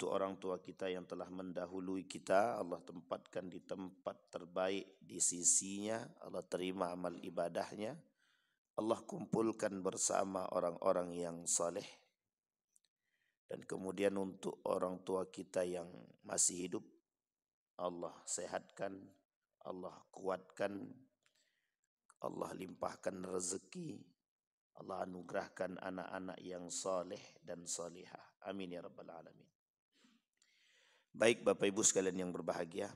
untuk orang tua kita yang telah mendahului kita. Allah tempatkan di tempat terbaik di sisinya. Allah terima amal ibadahnya. Allah kumpulkan bersama orang-orang yang saleh. Dan kemudian untuk orang tua kita yang masih hidup, Allah sehatkan, Allah kuatkan, Allah limpahkan rezeki, Allah anugerahkan anak-anak yang saleh dan salihah. Amin ya rabbal alamin. Baik Bapak Ibu sekalian yang berbahagia,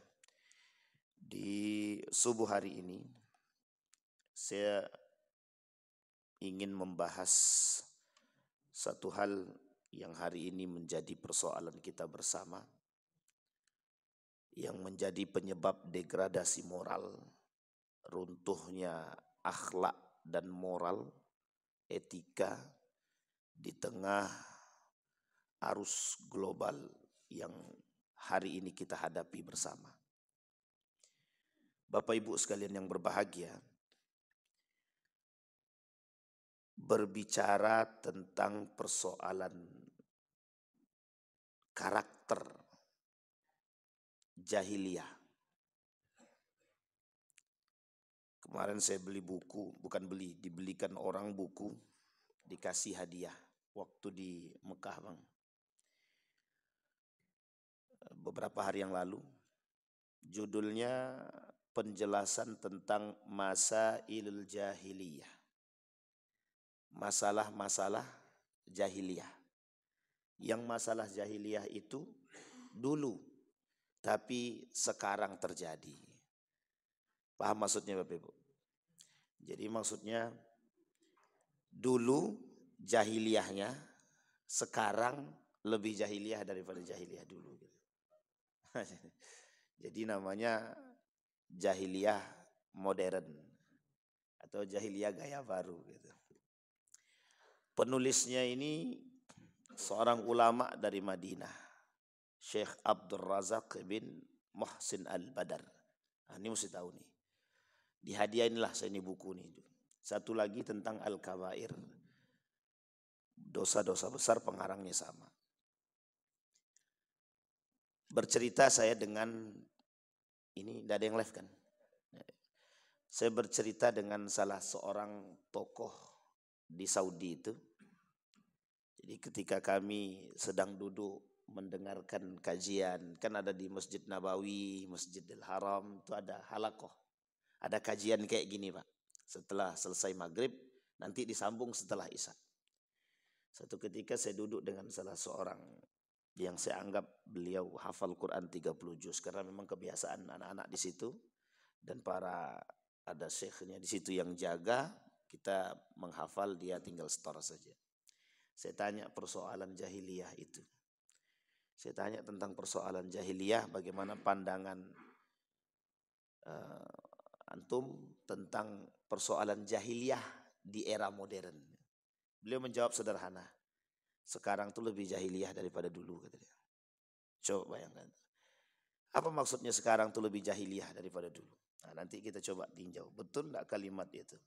di subuh hari ini saya ingin membahas satu hal yang hari ini menjadi persoalan kita bersama, yang menjadi penyebab degradasi moral, runtuhnya akhlak dan moral, etika di tengah arus global yang hari ini kita hadapi bersama. Bapak Ibu sekalian yang berbahagia, berbicara tentang persoalan karakter jahiliyah. Kemarin saya beli buku, bukan beli, dibelikan orang buku, dikasih hadiah waktu di Mekah, Bang. Beberapa hari yang lalu. Judulnya penjelasan tentang masailul jahiliyah. Masalah-masalah jahiliyah. Yang masalah jahiliyah itu dulu, tapi sekarang terjadi. Paham maksudnya Bapak Ibu? Jadi maksudnya dulu jahiliyahnya, sekarang lebih jahiliyah daripada jahiliyah dulu. Jadi namanya jahiliyah modern atau jahiliyah gaya baru gitu. Penulisnya ini seorang ulama dari Madinah, Syekh Abdul Razak bin Muhsin Al-Badar. Nah, ini mesti tahu nih. Dihadiahinilah saya ini buku nih. Satu lagi tentang Al-Kabair. Dosa-dosa besar, pengarangnya sama. Bercerita saya dengan ini, tidak ada yang live kan? Saya bercerita dengan salah seorang tokoh di Saudi itu. Jadi ketika kami sedang duduk mendengarkan kajian, kan ada di Masjid Nabawi, Masjidil Haram, itu ada halakoh. Ada kajian kayak gini Pak. Setelah selesai maghrib, nanti disambung setelah isya. Satu ketika saya duduk dengan salah seorang yang saya anggap beliau hafal Quran 30 juz, karena memang kebiasaan anak-anak di situ dan para ada syekhnya di situ yang jaga, kita menghafal, dia tinggal setor saja. Saya tanya persoalan jahiliyah itu. Saya tanya tentang persoalan jahiliyah, bagaimana pandangan antum tentang persoalan jahiliyah di era modern. Beliau menjawab sederhana, sekarang tuh lebih jahiliyah daripada dulu, kata dia. Coba bayangkan. Apa maksudnya sekarang tuh lebih jahiliyah daripada dulu? Nah, nanti kita coba tinjau. Betul enggak kalimat itu?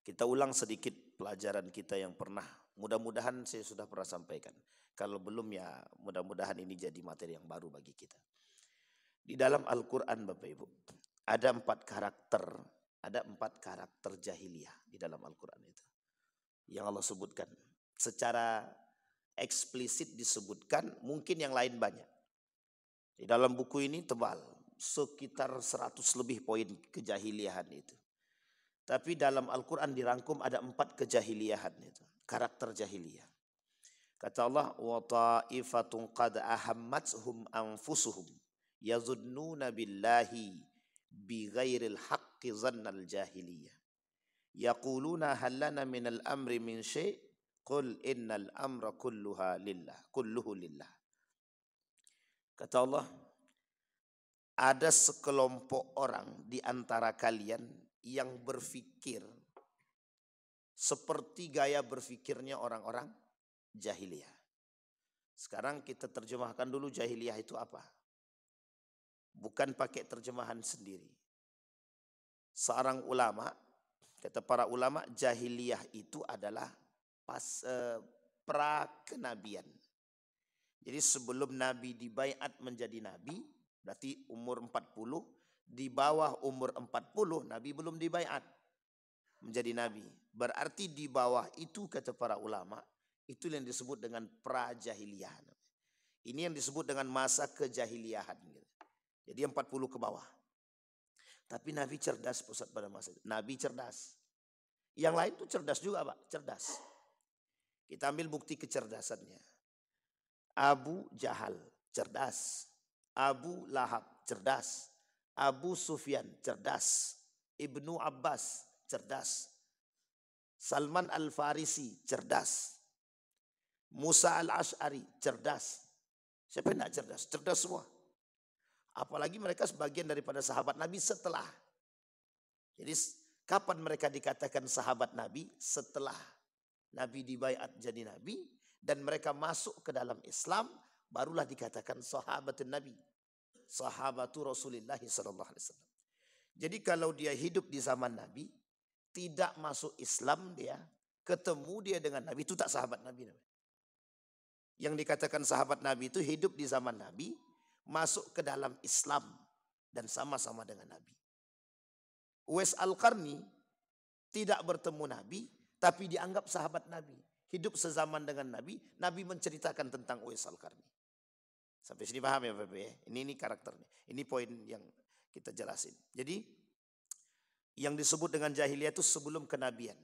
Kita ulang sedikit pelajaran kita yang pernah. Mudah-mudahan saya sudah pernah sampaikan. Kalau belum ya mudah-mudahan ini jadi materi yang baru bagi kita. Di dalam Al-Quran Bapak Ibu, ada 4 karakter. Ada 4 karakter jahiliyah di dalam Al-Quran itu. Yang Allah sebutkan. Secara eksplisit disebutkan, mungkin yang lain banyak. Di dalam buku ini tebal, sekitar 100 lebih poin kejahiliahan itu. Tapi dalam Al-Quran dirangkum ada 4 kejahiliahan itu, karakter jahiliyah. Kata Allah, wa ta'ifatun qad ahammatuhum anfusuhum yazunnuna billahi bighairil haqqi zannal jahiliyah. Yaquluna hal lana minal amri min syai' qul innal amra kulluhu lillah. Kata Allah, ada sekelompok orang di antara kalian yang berpikir seperti gaya berpikirnya orang-orang jahiliyah. Sekarang kita terjemahkan dulu jahiliyah itu apa. Bukan pakai terjemahan sendiri. Seorang ulama, kata para ulama, jahiliyah itu adalah pra-kenabian. Jadi sebelum Nabi dibaiat menjadi Nabi, berarti umur 40, di bawah umur 40 Nabi belum dibaiat menjadi Nabi. Berarti di bawah itu kata para ulama, itu yang disebut dengan pra-jahiliyah. Ini yang disebut dengan masa kejahiliyahan. Jadi 40 ke bawah. Tapi Nabi cerdas pusat pada masa itu. Nabi cerdas. Yang lain tuh cerdas juga Pak, cerdas. Kita ambil bukti kecerdasannya. Abu Jahal, cerdas. Abu Lahab, cerdas. Abu Sufyan, cerdas. Ibnu Abbas, cerdas. Salman Al-Farisi, cerdas. Musa Al-Ash'ari, cerdas. Siapa yang tidak cerdas? Cerdas semua. Apalagi mereka sebagian daripada sahabat Nabi setelah. Jadi kapan mereka dikatakan sahabat Nabi? Setelah Nabi dibaiat jadi Nabi dan mereka masuk ke dalam Islam, barulah dikatakan sahabatun Nabi. Sahabatu Rasulullah sallallahu alaihi wasallam. Jadi kalau dia hidup di zaman Nabi, tidak masuk Islam dia, ketemu dia dengan Nabi, itu tak sahabat Nabi. Yang dikatakan sahabat Nabi itu hidup di zaman Nabi, masuk ke dalam Islam dan sama-sama dengan Nabi. Uwais Al-Qarni tidak bertemu Nabi, tapi dianggap sahabat Nabi. Hidup sezaman dengan Nabi, Nabi menceritakan tentang Uwais Al-Qarni. Sampai sini paham ya Bapak ya? Ini karakternya. Ini poin yang kita jelasin. Jadi yang disebut dengan jahiliyah itu sebelum kenabian.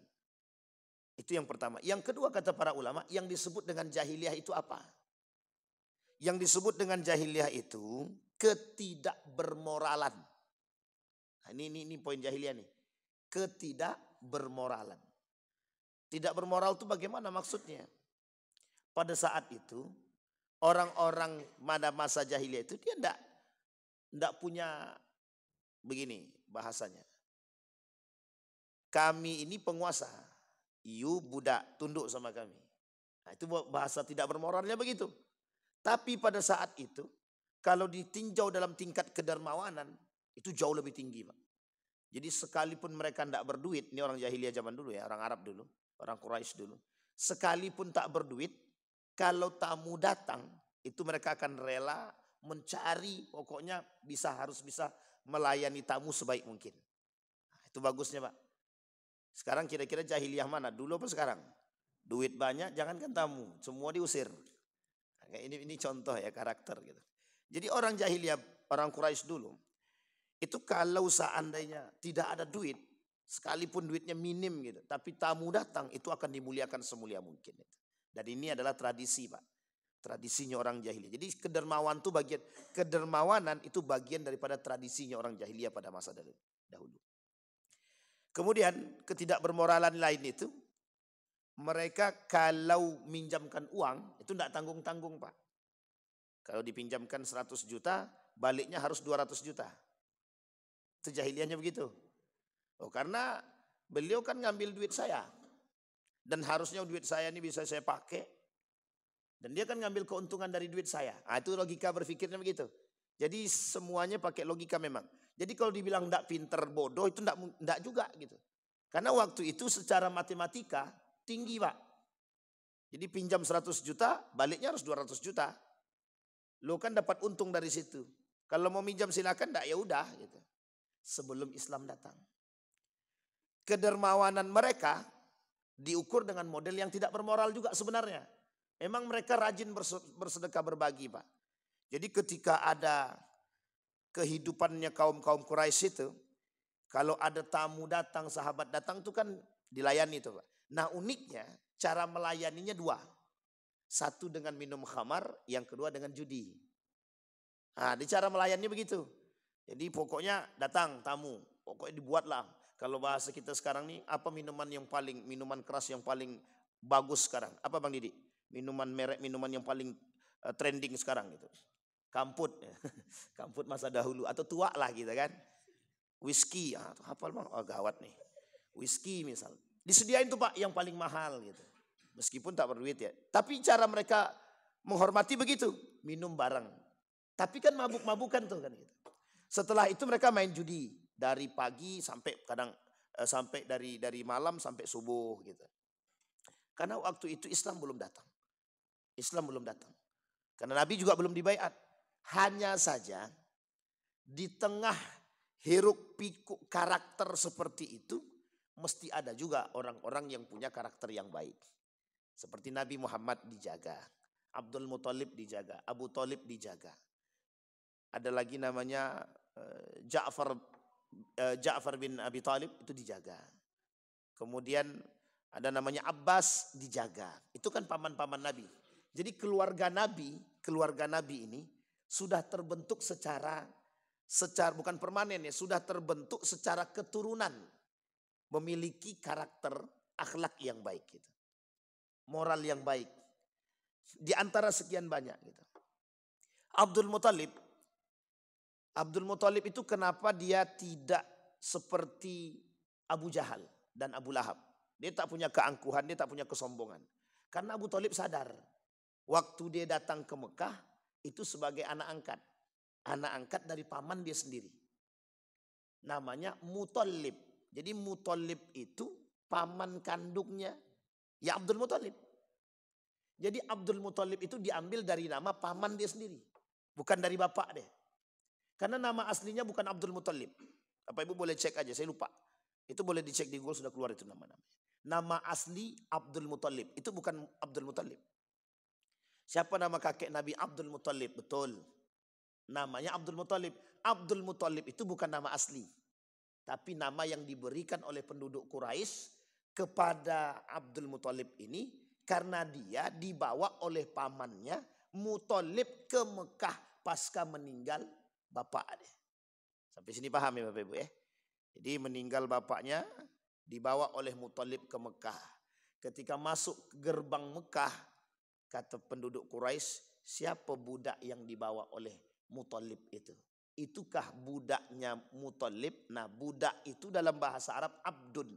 Itu yang pertama. Yang kedua kata para ulama, yang disebut dengan jahiliyah itu apa? Yang disebut dengan jahiliyah itu ketidakbermoralan. Nah, ini poin jahiliyah nih. Ketidakbermoralan. Tidak bermoral itu bagaimana maksudnya? Pada saat itu orang-orang pada masa jahiliyah itu dia enggak punya begini bahasanya. Kami ini penguasa, you budak tunduk sama kami. Nah, itu bahasa tidak bermoralnya begitu. Tapi pada saat itu kalau ditinjau dalam tingkat kedermawanan itu jauh lebih tinggi, Pak. Jadi sekalipun mereka tidak berduit, ini orang jahiliyah zaman dulu ya, orang Arab dulu, orang Quraisy dulu. Sekalipun tak berduit, kalau tamu datang, itu mereka akan rela mencari, pokoknya harus bisa melayani tamu sebaik mungkin. Nah, itu bagusnya Pak. Sekarang kira-kira jahiliyah mana? Dulu apa sekarang? Duit banyak, jangankan tamu, semua diusir. Nah, ini contoh ya karakter gitu. Jadi orang jahiliyah, orang Quraisy dulu, itu kalau seandainya tidak ada duit, sekalipun duitnya minim gitu, tapi tamu datang itu akan dimuliakan semulia mungkin. Dan ini adalah tradisi Pak. Tradisinya orang jahiliyah. Jadi kedermawanan itu bagian daripada tradisinya orang jahiliyah pada masa dahulu. Kemudian ketidakbermoralan lain itu, mereka kalau minjamkan uang itu tidak tanggung-tanggung Pak. Kalau dipinjamkan 100 juta, baliknya harus 200 juta. Itu jahiliyahnya begitu. Oh, karena beliau kan ngambil duit saya. Dan harusnya duit saya ini bisa saya pakai. Dan dia kan ngambil keuntungan dari duit saya. Nah, itu logika berpikirnya begitu. Jadi semuanya pakai logika memang. Jadi kalau dibilang enggak pinter bodoh itu enggak juga gitu. Karena waktu itu secara matematika tinggi Pak. Jadi pinjam 100 juta baliknya harus 200 juta. Lo kan dapat untung dari situ. Kalau mau minjam silakan enggak ya udah gitu. Sebelum Islam datang. Kedermawanan mereka diukur dengan model yang tidak bermoral juga sebenarnya. Emang mereka rajin bersedekah berbagi Pak. Jadi ketika ada kehidupannya kaum-kaum Quraisy itu, kalau ada tamu datang, sahabat datang itu kan dilayani itu Pak. Nah uniknya cara melayaninya dua. Satu dengan minum khamar, yang kedua dengan judi. Nah di cara melayaninya begitu. Jadi pokoknya datang tamu, pokoknya dibuatlah. Kalau bahasa kita sekarang nih, apa minuman keras yang paling bagus sekarang? Apa Bang Didi? Minuman yang paling trending sekarang gitu. Kamput. Kamput masa dahulu atau tua lah gitu kan. Whisky, hafal Bang? Oh gawat nih. Whisky misal. Disediain tuh Pak yang paling mahal gitu. Meskipun tak berduit ya. Tapi cara mereka menghormati begitu, minum bareng. Tapi kan mabuk-mabukan tuh kan gitu. Setelah itu mereka main judi dari pagi sampai sampai dari malam sampai subuh gitu. Karena waktu itu Islam belum datang. Karena Nabi juga belum dibaiat. Hanya saja di tengah hiruk pikuk karakter seperti itu, mesti ada juga orang-orang yang punya karakter yang baik. Seperti Nabi Muhammad dijaga, Abdul Muthalib dijaga, Abu Thalib dijaga. Ada lagi namanya Ja'far bin Abi Thalib itu dijaga. Kemudian ada namanya Abbas dijaga. Itu kan paman-paman Nabi. Jadi keluarga Nabi ini sudah terbentuk secara bukan permanen ya, sudah terbentuk secara keturunan, memiliki karakter akhlak yang baik gitu. Moral yang baik. Di antara sekian banyak gitu. Abdul Muthalib itu kenapa dia tidak seperti Abu Jahal dan Abu Lahab. Dia tak punya keangkuhan, dia tak punya kesombongan. Karena Abu Thalib sadar, waktu dia datang ke Mekah itu sebagai anak angkat. Anak angkat dari paman dia sendiri. Namanya Muthalib. Jadi Muthalib itu paman kandungnya ya Abdul Muthalib. Jadi Abdul Muthalib itu diambil dari nama paman dia sendiri. Bukan dari bapak dia. Karena nama aslinya bukan Abdul Muthalib. Bapak Ibu boleh cek aja, saya lupa. Itu boleh dicek di Google, sudah keluar itu nama-nama. Nama asli Abdul Muthalib. Itu bukan Abdul Muthalib. Siapa nama kakek Nabi? Abdul Muthalib, betul. Namanya Abdul Muthalib. Abdul Muthalib itu bukan nama asli. Tapi nama yang diberikan oleh penduduk Quraisy kepada Abdul Muthalib ini karena dia dibawa oleh pamannya Muthalib ke Mekah pasca meninggal bapak dia. Sampai sini paham ya Bapak Ibu ya? Jadi meninggal bapaknya dibawa oleh Muthalib ke Mekah. Ketika masuk ke gerbang Mekah, kata penduduk Quraisy, siapa budak yang dibawa oleh Muthalib itu? Itukah budaknya Muthalib? Nah, budak itu dalam bahasa Arab abdun.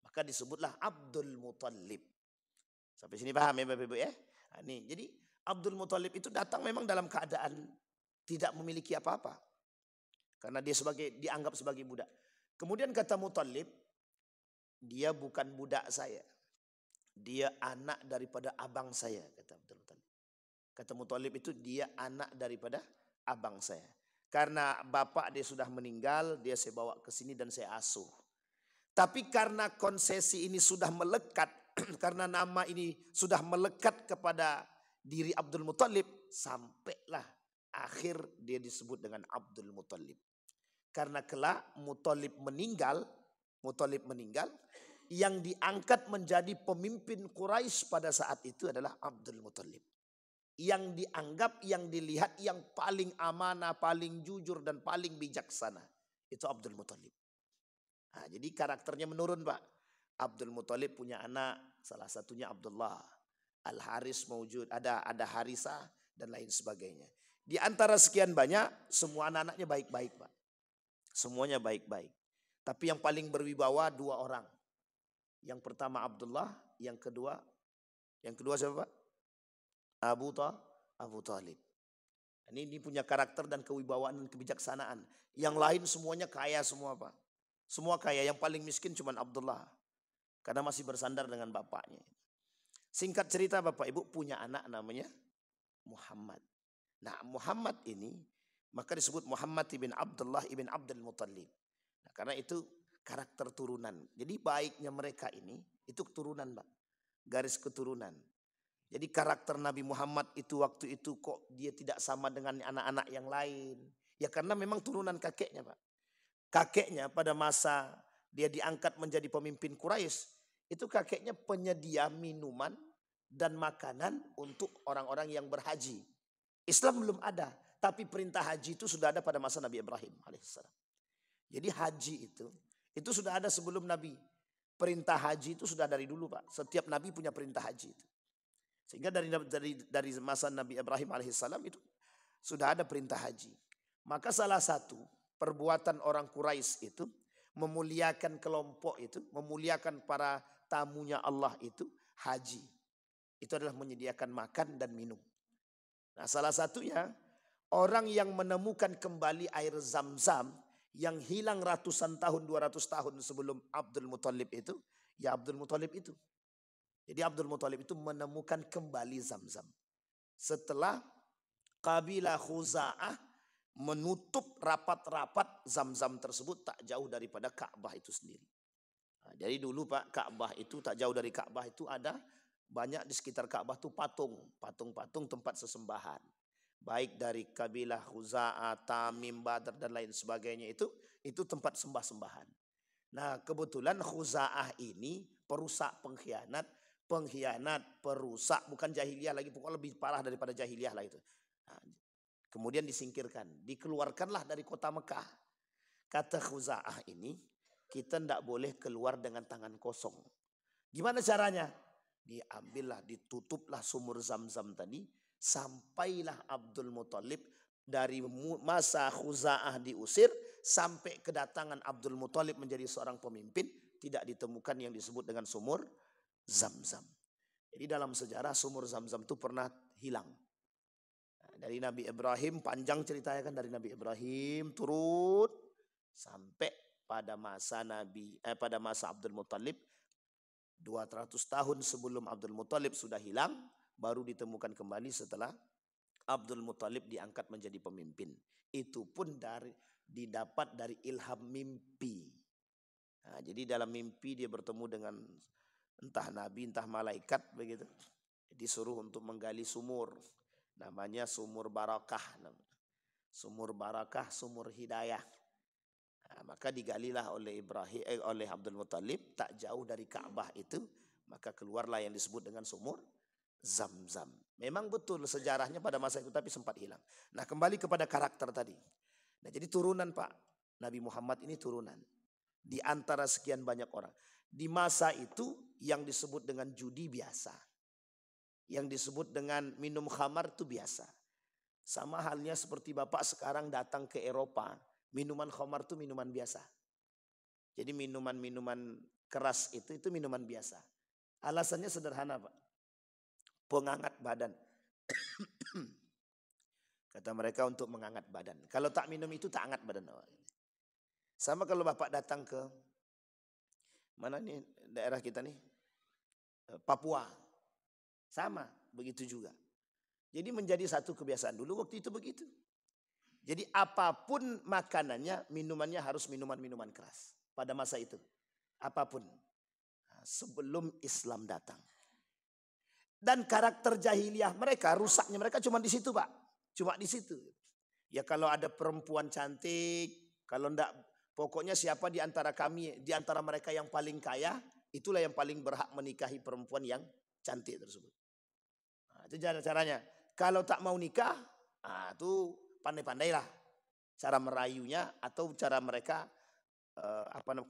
Maka disebutlah Abdul Muthalib. Sampai sini paham ya Bapak Ibu ya? Nah, ini, jadi Abdul Muthalib itu datang memang dalam keadaan tidak memiliki apa-apa. Karena dia dianggap sebagai budak. Kemudian kata Muthalib, dia bukan budak saya. Dia anak daripada abang saya, kata Abdul Muthalib. Kata Muthalib itu dia anak daripada abang saya. Karena bapak dia sudah meninggal, dia saya bawa ke sini dan saya asuh. Tapi karena konsesi ini sudah melekat, karena nama ini sudah melekat kepada diri Abdul Muthalib, sampailah akhir dia disebut dengan Abdul Muthalib. Karena kelak Muthalib meninggal, yang diangkat menjadi pemimpin Quraisy pada saat itu adalah Abdul Muthalib. Yang dianggap, yang dilihat yang paling amanah, paling jujur dan paling bijaksana. Itu Abdul Muthalib. Nah, jadi karakternya menurun Pak. Abdul Muthalib punya anak, salah satunya Abdullah. Al-Haris mewujud, ada Harisah dan lain sebagainya. Di antara sekian banyak, semua anak-anaknya baik-baik Pak. Semuanya baik-baik. Tapi yang paling berwibawa dua orang. Yang pertama Abdullah, yang kedua siapa Pak? Abu Thalib. Ini punya karakter dan kewibawaan dan kebijaksanaan. Yang lain semuanya kaya semua Pak. Semua kaya, yang paling miskin cuma Abdullah. Karena masih bersandar dengan bapaknya. Singkat cerita Bapak Ibu punya anak namanya Muhammad. Nah Muhammad ini maka disebut Muhammad ibn Abdullah ibn Abdul Muthalib. Nah, karena itu karakter turunan. Jadi baiknya mereka ini itu keturunan Pak. Garis keturunan. Jadi karakter Nabi Muhammad itu waktu itu kok dia tidak sama dengan anak-anak yang lain. Ya karena memang turunan kakeknya Pak. Kakeknya pada masa dia diangkat menjadi pemimpin Quraisy, itu kakeknya penyedia minuman dan makanan untuk orang-orang yang berhaji. Islam belum ada, tapi perintah haji itu sudah ada pada masa Nabi Ibrahim alaihissalam. Jadi haji itu sudah ada sebelum Nabi. Perintah haji itu sudah dari dulu Pak. Setiap Nabi punya perintah haji itu. Sehingga dari masa Nabi Ibrahim alaihissalam itu sudah ada perintah haji. Maka salah satu perbuatan orang Quraisy itu memuliakan kelompok itu, memuliakan para tamunya Allah itu haji. Itu adalah menyediakan makan dan minum. Nah salah satunya orang yang menemukan kembali air Zam-Zam yang hilang ratusan tahun, 200 tahun sebelum Abdul Muthalib itu, ya Abdul Muthalib itu. Jadi Abdul Muthalib itu menemukan kembali Zam-Zam. setelah kabilah Khuza'ah menutup rapat-rapat Zam-Zam tersebut tak jauh daripada Ka'bah itu sendiri. Nah, jadi dulu Pak, Ka'bah itu tak jauh dari Ka'bah itu ada banyak di sekitar Ka'bah itu patung-patung tempat sesembahan. Baik dari kabilah Khuza'ah, Tamim, Badr dan lain sebagainya itu tempat sembah-sembahan. Nah, kebetulan Khuza'ah ini perusak, pengkhianat, perusak, bukan jahiliyah lagi, pokoknya lebih parah daripada jahiliyah lah itu. Nah, kemudian disingkirkan, dikeluarkanlah dari kota Mekah. Kata Khuza'ah ini, kita tidak boleh keluar dengan tangan kosong. Gimana caranya? Diambillah, ditutuplah sumur Zam-Zam tadi, sampailah Abdul Muthalib dari masa Khuza'ah diusir sampai kedatangan Abdul Muthalib menjadi seorang pemimpin, tidak ditemukan yang disebut dengan sumur Zam-Zam. Jadi dalam sejarah sumur Zam-Zam itu pernah hilang. Nah, dari Nabi Ibrahim, panjang ceritanya kan, dari Nabi Ibrahim turun sampai pada masa Abdul Muthalib, 200 tahun sebelum Abdul Muthalib sudah hilang, baru ditemukan kembali setelah Abdul Muthalib diangkat menjadi pemimpin. Itu pun didapat dari ilham mimpi. Nah, jadi dalam mimpi dia bertemu dengan entah nabi, entah malaikat begitu. Disuruh untuk menggali sumur. Namanya sumur barakah. Sumur barakah, sumur hidayah. Nah, maka digalilah oleh Abdul Muthalib tak jauh dari Ka'bah itu, maka keluarlah yang disebut dengan sumur Zam-Zam. Memang betul sejarahnya pada masa itu tapi sempat hilang. Nah, kembali kepada karakter tadi. Nah, jadi turunan Pak, Nabi Muhammad ini turunan di antara sekian banyak orang. Di masa itu yang disebut dengan judi biasa. Yang disebut dengan minum khamar itu biasa. Sama halnya seperti Bapak sekarang datang ke Eropa, minuman khamar itu minuman biasa. Jadi minuman-minuman keras itu minuman biasa. Alasannya sederhana Pak. Penghangat badan. Kata mereka untuk menghangat badan. Kalau tak minum itu tak hangat badan. Sama kalau Bapak datang ke mana nih daerah kita nih? Papua. Sama, begitu juga. Jadi menjadi satu kebiasaan dulu waktu itu begitu. Jadi apapun makanannya, minumannya harus minuman-minuman keras pada masa itu. Apapun. Sebelum Islam datang. Dan karakter jahiliyah mereka, rusaknya mereka cuma di situ Pak. Cuma di situ. Ya kalau ada perempuan cantik, kalau enggak, pokoknya siapa di antara kami, di antara mereka yang paling kaya, itulah yang paling berhak menikahi perempuan yang cantik tersebut. Nah, itu caranya. Kalau tak mau nikah, itu pandai-pandailah cara merayunya atau cara mereka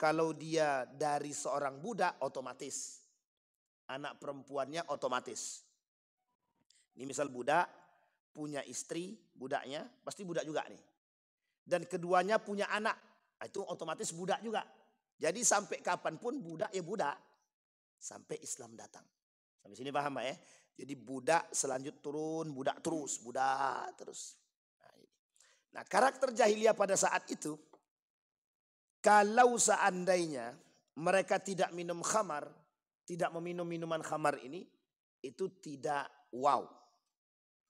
kalau dia dari seorang budak otomatis. Anak perempuannya otomatis. Ini misal budak punya istri, budaknya pasti budak juga nih. Dan keduanya punya anak, itu otomatis budak juga. Jadi sampai kapanpun budak ya budak. Sampai Islam datang. Sampai sini paham Pak ya? Jadi budak selanjut turun, budak terus, budak terus. Nah, karakter jahiliyah pada saat itu, kalau seandainya mereka tidak minum khamar, tidak meminum minuman khamar ini, itu tidak wow.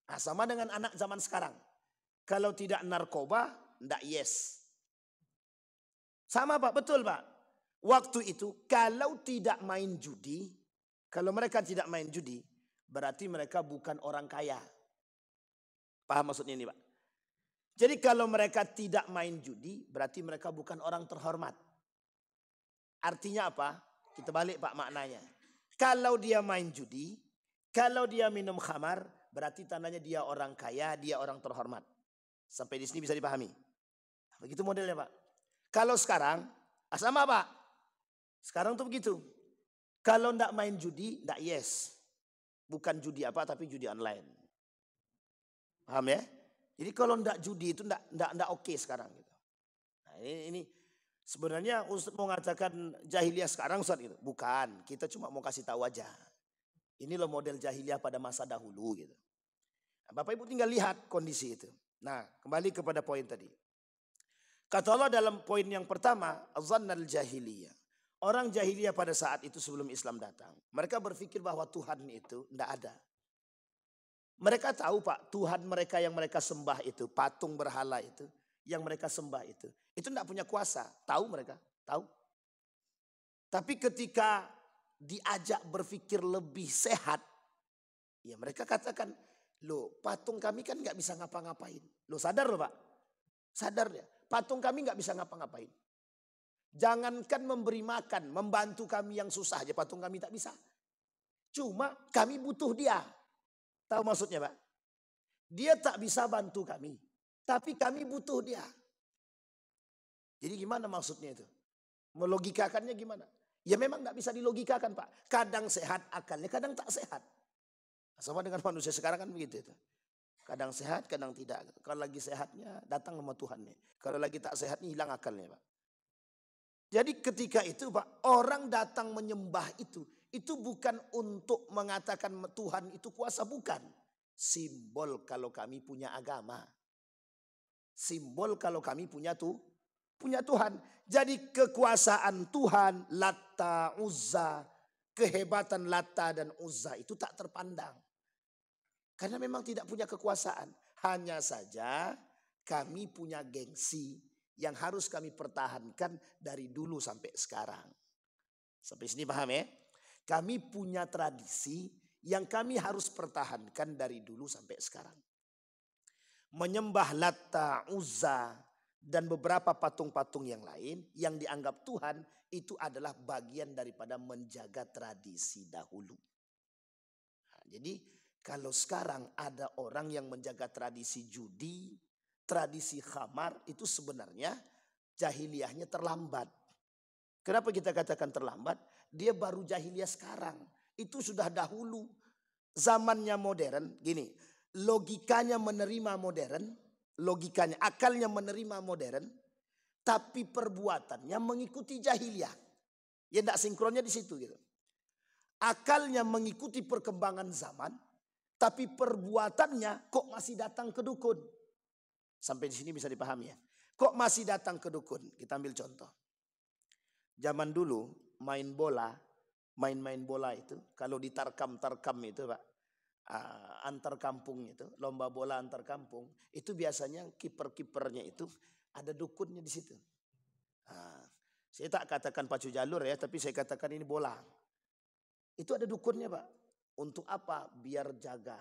Nah, sama dengan anak zaman sekarang. Kalau tidak narkoba, tidak yes. Sama Pak, betul Pak. Waktu itu kalau tidak main judi, kalau mereka tidak main judi, berarti mereka bukan orang kaya. Paham maksudnya ini Pak? Jadi kalau mereka tidak main judi, berarti mereka bukan orang terhormat. Artinya apa? Kita balik Pak maknanya. Kalau dia main judi, kalau dia minum khamar, berarti tandanya dia orang kaya, dia orang terhormat. Sampai di sini bisa dipahami. Begitu modelnya Pak. Kalau sekarang, sama Pak. Sekarang tuh begitu. Kalau ndak main judi, ndak yes. Bukan judi apa, tapi judi online. Paham ya? Jadi kalau ndak judi itu ndak oke sekarang. Nah, ini sebenarnya Ustaz mau mengatakan jahiliyah sekarang Ustaz itu. Bukan, kita cuma mau kasih tahu aja. Ini loh model jahiliyah pada masa dahulu gitu. Nah, Bapak Ibu tinggal lihat kondisi itu. Nah, kembali kepada poin tadi. Kata Allah dalam poin yang pertama, azannal jahiliyah. Orang jahiliyah pada saat itu sebelum Islam datang, mereka berpikir bahwa Tuhan itu tidak ada. Mereka tahu Pak, Tuhan mereka yang mereka sembah itu, patung berhala itu, yang mereka sembah itu tidak punya kuasa. Tahu mereka, tahu. Tapi ketika diajak berpikir lebih sehat, ya mereka katakan, loh patung kami kan nggak bisa ngapa-ngapain. Loh sadar loh Pak, sadar ya, patung kami nggak bisa ngapa-ngapain. Jangankan memberi makan, membantu kami yang susah aja patung kami tak bisa. Cuma kami butuh dia. Tahu maksudnya Pak? Dia tak bisa bantu kami, tapi kami butuh dia. Jadi gimana maksudnya itu? Melogikakannya gimana? Ya memang nggak bisa dilogikakan Pak. Kadang sehat akalnya, kadang tak sehat. Sama dengan manusia sekarang kan begitu itu. Kadang sehat, kadang tidak. Kalau lagi sehatnya datang sama Tuhannya. Kalau lagi tak sehatnya hilang akalnya Pak. Jadi ketika itu Pak, orang datang menyembah itu bukan untuk mengatakan Tuhan itu kuasa, bukan. Simbol kalau kami punya agama. Simbol kalau kami punya Tuhan. Jadi kekuasaan Tuhan, Latta, Uzza, kehebatan Latta dan Uzza itu tak terpandang. Karena memang tidak punya kekuasaan. Hanya saja kami punya gengsi yang harus kami pertahankan dari dulu sampai sekarang. Sampai sini paham ya? Kami punya tradisi yang kami harus pertahankan dari dulu sampai sekarang. Menyembah Latta, Uzza, dan beberapa patung-patung yang lain yang dianggap Tuhan itu adalah bagian daripada menjaga tradisi dahulu. Nah, jadi kalau sekarang ada orang yang menjaga tradisi judi, tradisi khamar, itu sebenarnya jahiliyahnya terlambat. Kenapa kita katakan terlambat? Dia baru jahiliyah sekarang. Itu sudah dahulu. Zamannya modern, gini, logikanya menerima modern, logikanya, akalnya menerima modern, tapi perbuatannya mengikuti jahiliyah. Ya tidak sinkronnya di situ gitu. Akalnya mengikuti perkembangan zaman, tapi perbuatannya kok masih datang ke dukun. Sampai di sini bisa dipahami ya. Kok masih datang ke dukun? Kita ambil contoh. Zaman dulu main bola itu kalau di tarkam itu Pak, antar kampung itu, lomba bola antar kampung, itu biasanya kiper-kipernya itu ada dukunnya di situ. Saya tak katakan pacu jalur ya, tapi saya katakan ini bola. Itu ada dukunnya Pak. Untuk apa? Biar jaga.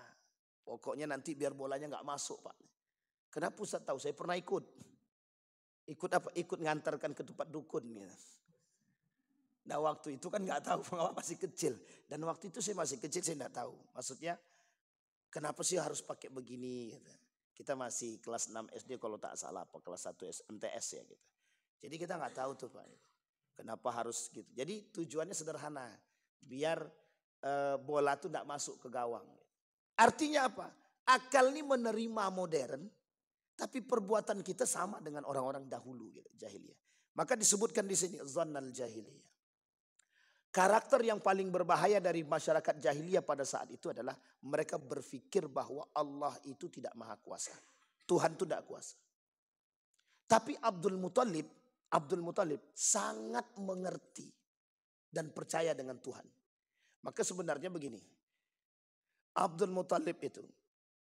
Pokoknya nanti biar bolanya nggak masuk Pak. Kenapa Ustaz tahu? Saya pernah ikut. Ikut apa? Ikut ngantarkan ke tempat dukun. Ya. Nah waktu itu kan nggak tahu, masih kecil. Dan waktu itu saya masih kecil, saya nggak tahu. Maksudnya kenapa sih harus pakai begini? Gitu. Kita masih kelas 6 SD kalau tak salah, apa kelas 1 MTS ya gitu. Jadi kita nggak tahu tuh Pak. Kenapa harus gitu. Jadi tujuannya sederhana. Biar bola tuh nggak masuk ke gawang. Artinya apa? Akal ini menerima modern, tapi perbuatan kita sama dengan orang-orang dahulu gitu, jahiliyah. Maka disebutkan di sini zannal jahiliyah. Karakter yang paling berbahaya dari masyarakat jahiliyah pada saat itu adalah mereka berpikir bahwa Allah itu tidak maha kuasa. Tuhan itu tidak kuasa. Tapi Abdul Muthalib sangat mengerti dan percaya dengan Tuhan. Maka sebenarnya begini. Abdul Muthalib itu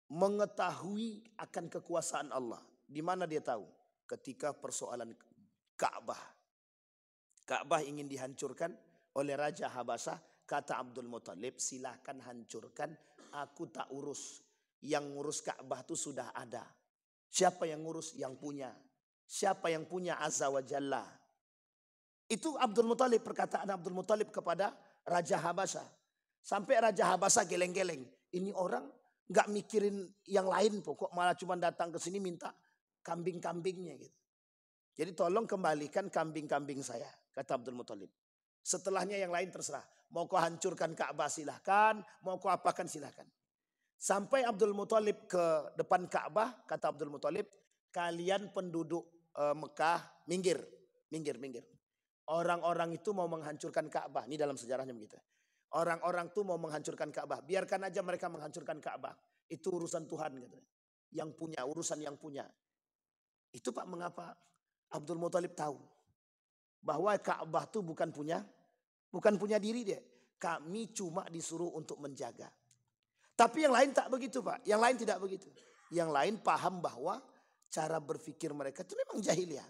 mengetahui akan kekuasaan Allah. Di mana dia tahu? Ketika persoalan Ka'bah. Ka'bah ingin dihancurkan oleh Raja Habasah, kata Abdul Muthalib, silahkan hancurkan, aku tak urus. Yang ngurus Ka'bah itu sudah ada. Siapa yang ngurus? Yang punya. Siapa yang punya? Azza wa Jalla. Itu Abdul Muthalib, perkataan Abdul Muthalib kepada Raja Habasah. Sampai Raja Habasah geleng-geleng. Ini orang gak mikirin yang lain pokok, malah cuma datang ke sini minta kambing-kambingnya gitu. Jadi tolong kembalikan kambing-kambing saya, kata Abdul Muthalib. Setelahnya yang lain terserah. Mau kau hancurkan Ka'bah silahkan, mau kau apakan silahkan. Sampai Abdul Muthalib ke depan Ka'bah, kata Abdul Muthalib, kalian penduduk Mekah minggir. Orang-orang itu mau menghancurkan Ka'bah. Ini dalam sejarahnya begitu. Orang-orang itu mau menghancurkan Ka'bah. Biarkan aja mereka menghancurkan Ka'bah. Itu urusan Tuhan gitu. Yang punya, urusan yang punya. Itu Pak mengapa Abdul Muthalib tahu bahwa Ka'bah itu bukan punya diri dia. Kami cuma disuruh untuk menjaga. Tapi yang lain tak begitu Pak. Yang lain tidak begitu. Yang lain paham bahwa cara berpikir mereka itu memang jahiliyah.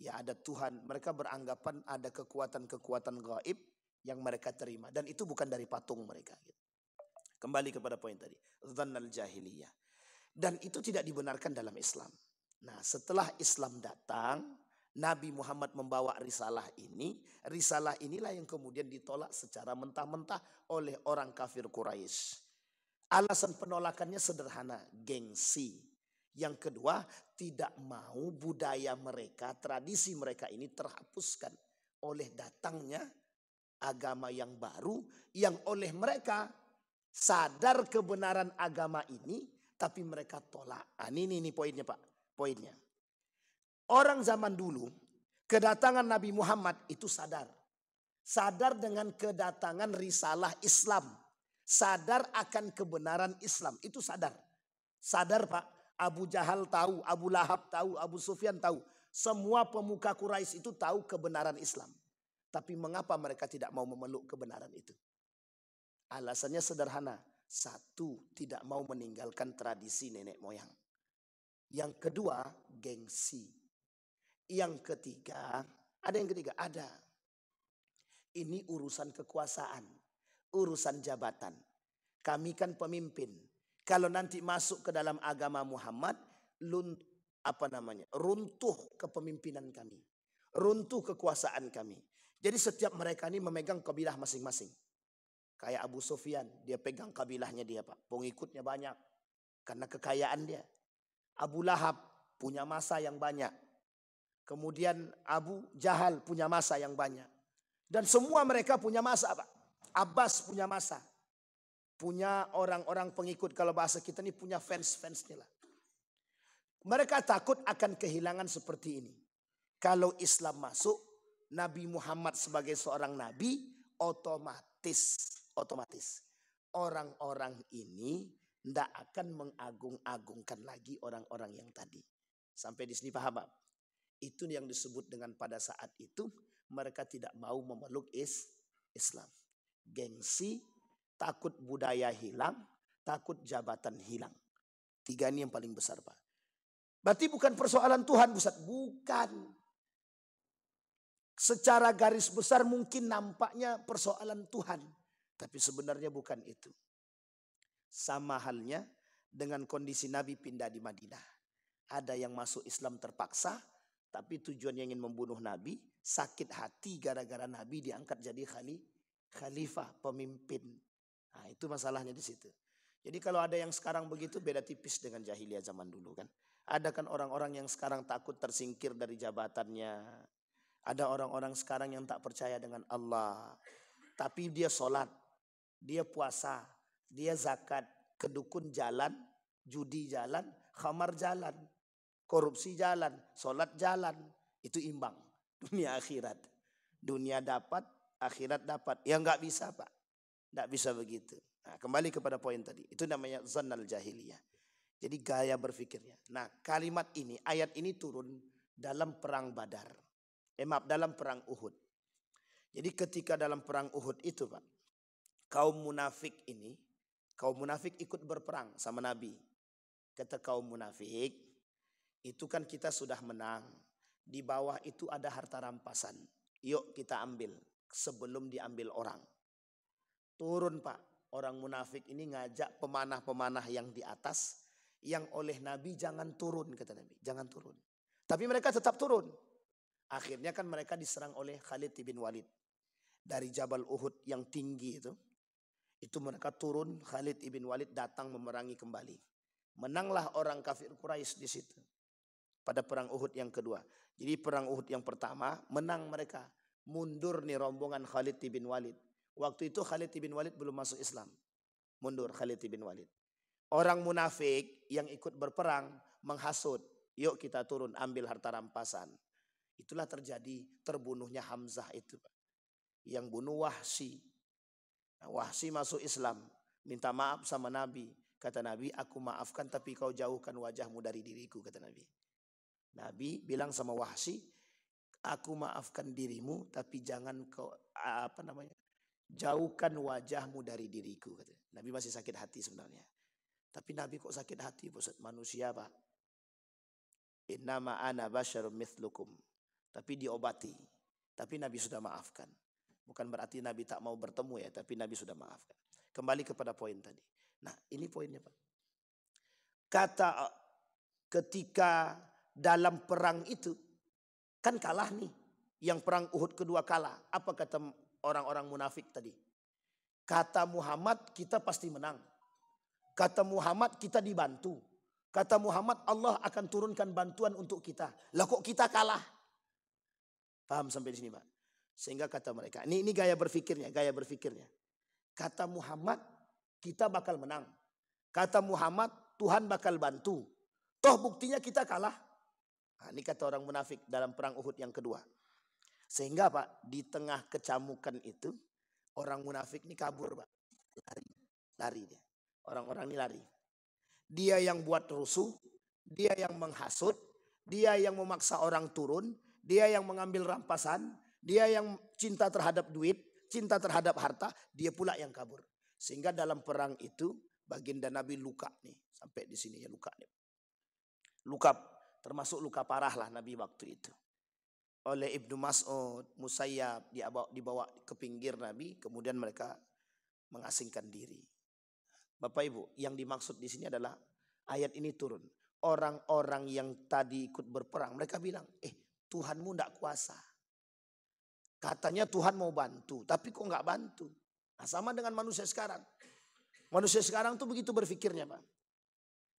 Ya ada Tuhan. Mereka beranggapan ada kekuatan-kekuatan gaib yang mereka terima. Dan itu bukan dari patung mereka. Kembali kepada poin tadi. Dhannal jahiliyah. Dan itu tidak dibenarkan dalam Islam. Nah setelah Islam datang, Nabi Muhammad membawa risalah ini. Risalah inilah yang kemudian ditolak secara mentah-mentah oleh orang kafir Quraisy. Alasan penolakannya sederhana, gengsi. Yang kedua, tidak mau budaya mereka, tradisi mereka ini terhapuskan oleh datangnya agama yang baru yang oleh mereka sadar kebenaran agama ini tapi mereka tolak. Nah, ini poinnya Pak, poinnya. Orang zaman dulu kedatangan Nabi Muhammad itu sadar. Sadar dengan kedatangan risalah Islam. Sadar akan kebenaran Islam. Itu sadar. Sadar Pak. Abu Jahal tahu, Abu Lahab tahu, Abu Sufyan tahu. Semua pemuka Quraisy itu tahu kebenaran Islam. Tapi mengapa mereka tidak mau memeluk kebenaran itu? Alasannya sederhana. Satu, tidak mau meninggalkan tradisi nenek moyang. Yang kedua, gengsi. Yang ketiga, ada yang ketiga, ada. Ini urusan kekuasaan, urusan jabatan. Kami kan pemimpin. Kalau nanti masuk ke dalam agama Muhammad, runtuh kepemimpinan kami. Runtuh kekuasaan kami. Jadi setiap mereka ini memegang kabilah masing-masing. Kayak Abu Sufyan, dia pegang kabilahnya dia Pak. Pengikutnya banyak. Karena kekayaan dia. Abu Lahab punya masa yang banyak. Kemudian Abu Jahal punya masa yang banyak. Dan semua mereka punya masa Pak. Abbas punya masa. Punya orang-orang pengikut, kalau bahasa kita ini punya fans-fansnya lah. Mereka takut akan kehilangan seperti ini. Kalau Islam masuk, Nabi Muhammad sebagai seorang nabi, otomatis orang-orang ini tidak akan mengagung-agungkan lagi orang-orang yang tadi. Sampai di sini paham Pak? Itu yang disebut dengan pada saat itu mereka tidak mau memeluk Islam. Gengsi, takut budaya hilang, takut jabatan hilang. Tiga ini yang paling besar Pak. Berarti bukan persoalan Tuhan Ustaz, bukan. Secara garis besar mungkin nampaknya persoalan Tuhan. Tapi sebenarnya bukan itu. Sama halnya dengan kondisi Nabi pindah di Madinah. Ada yang masuk Islam terpaksa, tapi tujuannya ingin membunuh Nabi. Sakit hati gara-gara Nabi diangkat jadi khalifah, pemimpin. Nah, itu masalahnya di situ. Jadi kalau ada yang sekarang begitu beda tipis dengan jahiliyah zaman dulu kan. Ada kan orang-orang yang sekarang takut tersingkir dari jabatannya. Ada orang-orang sekarang yang tak percaya dengan Allah. Tapi dia sholat, dia puasa, dia zakat, kedukun jalan, judi jalan, khamar jalan, korupsi jalan, sholat jalan. Itu imbang. Dunia akhirat. Dunia dapat, akhirat dapat. Ya nggak bisa Pak. Tidak bisa begitu. Nah, kembali kepada poin tadi. Itu namanya zannal jahiliyah. Jadi gaya berpikirnya. Nah kalimat ini, ayat ini turun dalam perang Badar. Dalam perang Uhud. Jadi ketika dalam perang Uhud itu Pak. Kaum munafik ikut berperang sama Nabi. Kata kaum munafik, itu kan kita sudah menang. Di bawah itu ada harta rampasan. Yuk kita ambil sebelum diambil orang. Turun Pak, orang munafik ini ngajak pemanah-pemanah yang di atas, yang oleh Nabi jangan turun, kata Nabi, jangan turun. Tapi mereka tetap turun. Akhirnya kan mereka diserang oleh Khalid bin Walid. Dari Jabal Uhud yang tinggi itu mereka turun, Khalid bin Walid datang memerangi kembali. Menanglah orang kafir Quraisy di situ. Pada perang Uhud yang kedua. Jadi perang Uhud yang pertama, menang mereka. Mundur nih rombongan Khalid bin Walid. Waktu itu Khalid bin Walid belum masuk Islam. Mundur Khalid bin Walid. Orang munafik yang ikut berperang menghasut. Yuk kita turun ambil harta rampasan. Itulah terjadi terbunuhnya Hamzah itu. Yang bunuh Wahsy. Nah, Wahsy masuk Islam. Minta maaf sama Nabi. Kata Nabi, aku maafkan tapi kau jauhkan wajahmu dari diriku. Kata Nabi. Nabi bilang sama Wahsy, aku maafkan dirimu tapi jangan kau Jauhkan wajahmu dari diriku. Nabi masih sakit hati sebenarnya. Tapi Nabi kok sakit hati? Ustaz, manusia Pak. Innama ana basyarum mithlukum. Tapi diobati. Tapi Nabi sudah maafkan. Bukan berarti Nabi tak mau bertemu ya. Tapi Nabi sudah maafkan. Kembali kepada poin tadi. Nah ini poinnya Pak. Kata ketika dalam perang itu. Kan kalah nih. Yang perang Uhud kedua kalah. Apa kata orang-orang munafik tadi? Kata Muhammad kita pasti menang. Kata Muhammad kita dibantu. Kata Muhammad Allah akan turunkan bantuan untuk kita. Lah kok kita kalah? Paham sampai di sini Pak? Sehingga kata mereka, ini gaya berpikirnya. Kata Muhammad kita bakal menang. Kata Muhammad Tuhan bakal bantu. Toh buktinya kita kalah. Nah, ini kata orang munafik dalam perang Uhud yang kedua. Sehingga Pak di tengah kecamukan itu orang munafik ini kabur Pak. Lari dia. Orang-orang ini lari. Dia yang buat rusuh, dia yang menghasut, dia yang memaksa orang turun, dia yang mengambil rampasan, dia yang cinta terhadap duit, cinta terhadap harta, dia pula yang kabur. Sehingga dalam perang itu baginda Nabi luka nih, sampai di sini ya luka nih. Luka termasuk luka parah lah Nabi waktu itu. Oleh Ibnu Mas'ud, Musayyab dibawa ke pinggir Nabi, kemudian mereka mengasingkan diri. Bapak Ibu, yang dimaksud di sini adalah ayat ini turun. Orang-orang yang tadi ikut berperang, mereka bilang, Tuhanmu tidak kuasa. Katanya Tuhan mau bantu, tapi kok nggak bantu. Nah, sama dengan manusia sekarang. Manusia sekarang tuh begitu berpikirnya Pak.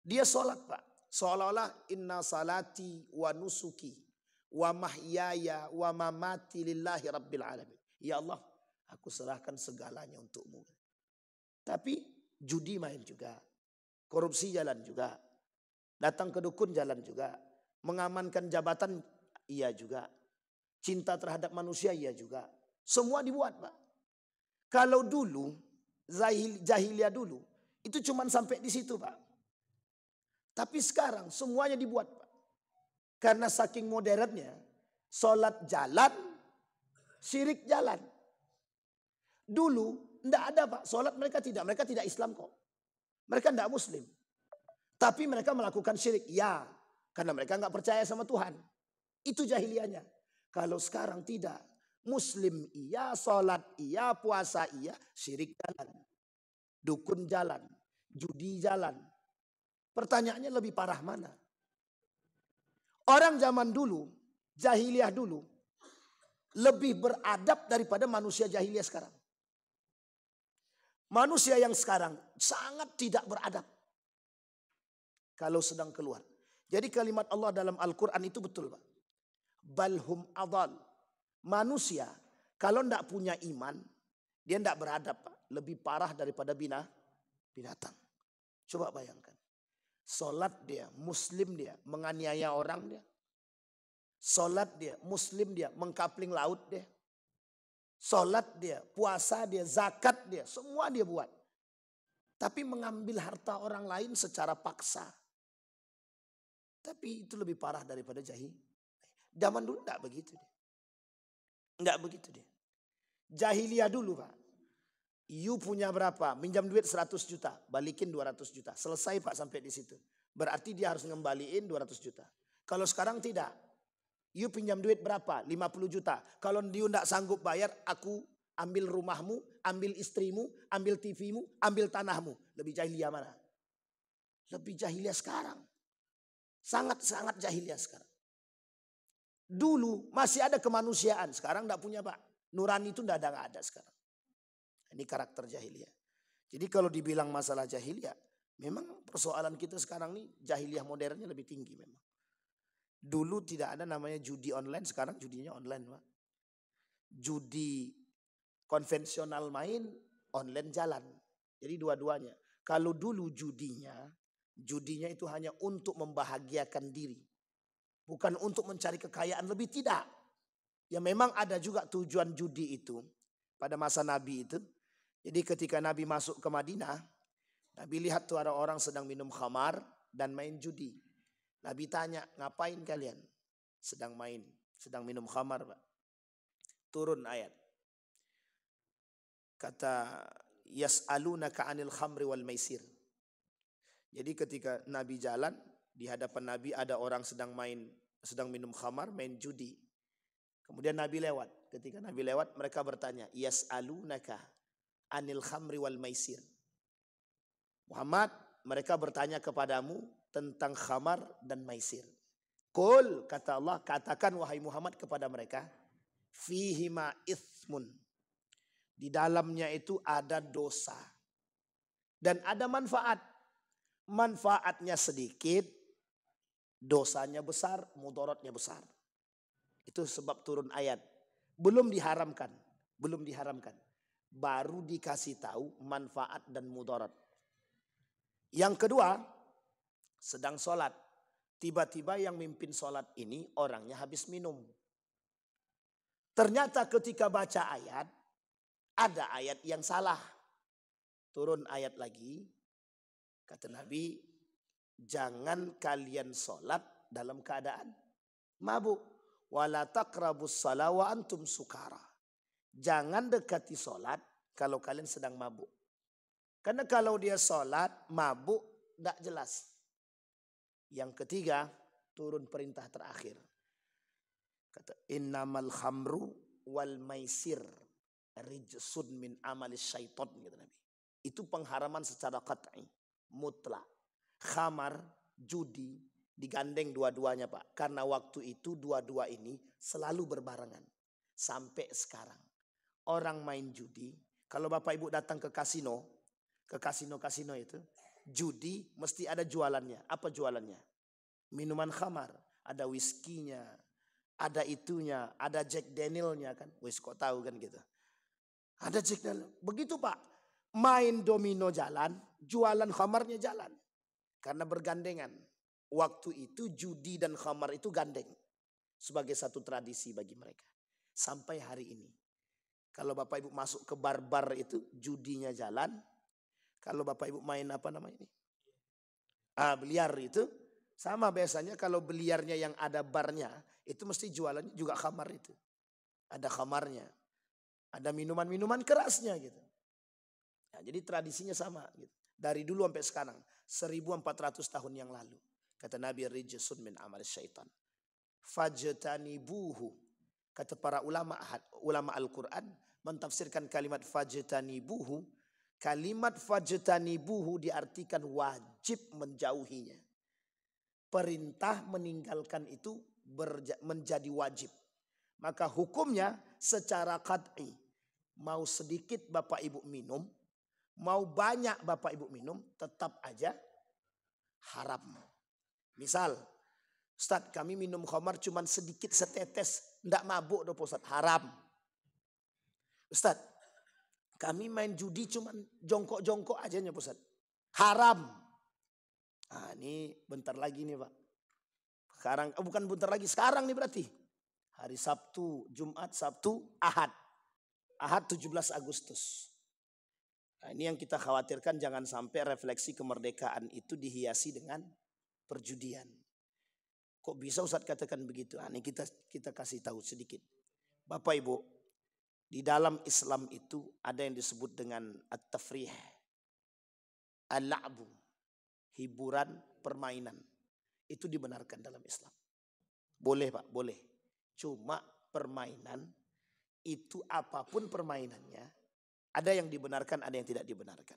Dia sholat Pak. Seolah-olah inna salati wa nusuki wa mahyaya wa mamati lillahi rabbil alamin. Ya Allah, aku serahkan segalanya untukmu. Tapi judi main juga, korupsi jalan juga, datang ke dukun jalan juga, mengamankan jabatan iya juga, cinta terhadap manusia iya juga, semua dibuat Pak. Kalau dulu jahiliyah dulu itu cuma sampai di situ Pak. Tapi sekarang semuanya dibuat Pak. Karena saking modernnya, sholat jalan, syirik jalan. Dulu tidak ada Pak, sholat mereka tidak Islam kok. Mereka tidak Muslim. Tapi mereka melakukan syirik, ya. Karena mereka nggak percaya sama Tuhan. Itu jahiliyahnya. Kalau sekarang tidak. Muslim iya, sholat iya, puasa iya, syirik jalan. Dukun jalan, judi jalan. Pertanyaannya lebih parah mana? Orang zaman dulu, jahiliyah dulu, lebih beradab daripada manusia jahiliyah sekarang. Manusia yang sekarang sangat tidak beradab. Kalau sedang keluar. Jadi kalimat Allah dalam Al-Quran itu betul Pak. Balhum adal. Manusia kalau tidak punya iman, dia tidak beradab Pak. Lebih parah daripada binatang. Coba bayangkan. Sholat dia, muslim dia, menganiaya orang dia. Sholat dia, muslim dia, mengkapling laut dia. Sholat dia, puasa dia, zakat dia, semua dia buat. Tapi mengambil harta orang lain secara paksa. Tapi itu lebih parah daripada jahil. Zaman dulu enggak begitu dia. Enggak begitu dia. Jahiliyah dulu Pak. You punya berapa? Minjam duit 100 juta, balikin 200 juta. Selesai Pak sampai di situ. Berarti dia harus ngembaliin 200 juta. Kalau sekarang tidak. You pinjam duit berapa? 50 juta. Kalau dia tidak sanggup bayar, aku ambil rumahmu, ambil istrimu, ambil TV-mu, ambil tanahmu. Lebih jahiliyah mana? Lebih jahiliyah sekarang. Sangat-sangat jahiliyah sekarang. Dulu masih ada kemanusiaan. Sekarang tidak punya Pak. Nurani itu tidak ada sekarang. Ini karakter jahiliyah. Jadi kalau dibilang masalah jahiliyah, memang persoalan kita sekarang nih jahiliyah modernnya lebih tinggi memang. Dulu tidak ada namanya judi online, sekarang judinya online Pak. Judi konvensional main, online jalan. Jadi dua-duanya. Kalau dulu judinya itu hanya untuk membahagiakan diri. Bukan untuk mencari kekayaan lebih, tidak. Ya memang ada juga tujuan judi itu pada masa Nabi itu. Jadi ketika Nabi masuk ke Madinah, Nabi lihat tuh ada orang sedang minum khamar dan main judi. Nabi tanya, ngapain kalian? Sedang main, sedang minum khamar Pak. Turun ayat. Kata yas'alunaka 'anil khamri wal maisir. Jadi ketika Nabi jalan, di hadapan Nabi ada orang sedang minum khamar, main judi. Kemudian Nabi lewat. Ketika Nabi lewat, mereka bertanya, yas'alunaka 'anil khamri wal maisir. Muhammad, mereka bertanya kepadamu tentang khamar dan maisir. Qul, kata Allah, katakan wahai Muhammad kepada mereka, fihima ithmun. Di dalamnya itu ada dosa. Dan ada manfaat. Manfaatnya sedikit, dosanya besar, mudaratnya besar. Itu sebab turun ayat. Belum diharamkan. Baru dikasih tahu manfaat dan mudarat. Yang kedua, sedang sholat. Tiba-tiba yang mimpin sholat ini orangnya habis minum. Ternyata ketika baca ayat, ada ayat yang salah. Turun ayat lagi. Kata Nabi, jangan kalian sholat dalam keadaan mabuk. Wala taqrabus shalah wa antum sukara. Jangan dekati sholat kalau kalian sedang mabuk. Karena kalau dia sholat mabuk tidak jelas. Yang ketiga, turun perintah terakhir. Kata innamal khamru wal maisir rijsun min amalis syaiton, kata Nabi. Itu pengharaman secara qat'i, mutlak. Khamar, judi digandeng dua-duanya, Pak. Karena waktu itu dua-dua ini selalu berbarengan sampai sekarang. Orang main judi, kalau Bapak Ibu datang ke kasino itu, judi mesti ada jualannya. Apa jualannya? Minuman khamar, ada whisky-nya, ada itunya, ada Jack Daniel-nya kan. Wis kok tahu kan gitu. Ada Jack Daniel. Begitu Pak, main domino jalan, jualan khamarnya jalan. Karena bergandengan. Waktu itu judi dan khamar itu gandeng. Sebagai satu tradisi bagi mereka. Sampai hari ini. Kalau Bapak Ibu masuk ke bar-bar itu, judinya jalan. Kalau Bapak Ibu main apa namanya ini? Biliar itu. Sama biasanya kalau biliarnya yang ada barnya, itu mesti jualannya juga khamar itu. Ada khamarnya. Ada minuman-minuman kerasnya gitu. Nah, jadi tradisinya sama gitu. Dari dulu sampai sekarang. 1400 tahun yang lalu. Kata Nabi, rijsun min amal syaitan. Fajtanibuhu. Kata para ulama Al-Quran mentafsirkan kalimat fajtanibuhu. Kalimat fajtanibuhu diartikan wajib menjauhinya. Perintah meninggalkan itu menjadi wajib. Maka hukumnya secara qat'i. Mau sedikit Bapak Ibu minum, mau banyak Bapak Ibu minum, tetap aja haram. Misal, Ustaz kami minum khamar cuma sedikit setetes, ndak mabuk dong Ustaz, haram. Ustaz, kami main judi cuma jongkok-jongkok aja nya Ustaz, haram. Nah ini bentar lagi nih Pak. Sekarang, bukan bentar lagi, sekarang nih berarti. Hari Sabtu, Jumat, Sabtu, Ahad. Ahad 17 Agustus. Nah, ini yang kita khawatirkan jangan sampai refleksi kemerdekaan itu dihiasi dengan perjudian. Kok bisa Ustaz katakan begitu? Nah, ini kita kasih tahu sedikit. Bapak Ibu, di dalam Islam itu ada yang disebut dengan at-tafrih, al-la'bu, hiburan, permainan. Itu dibenarkan dalam Islam. Boleh Pak, boleh. Cuma permainan itu apapun permainannya, ada yang dibenarkan, ada yang tidak dibenarkan.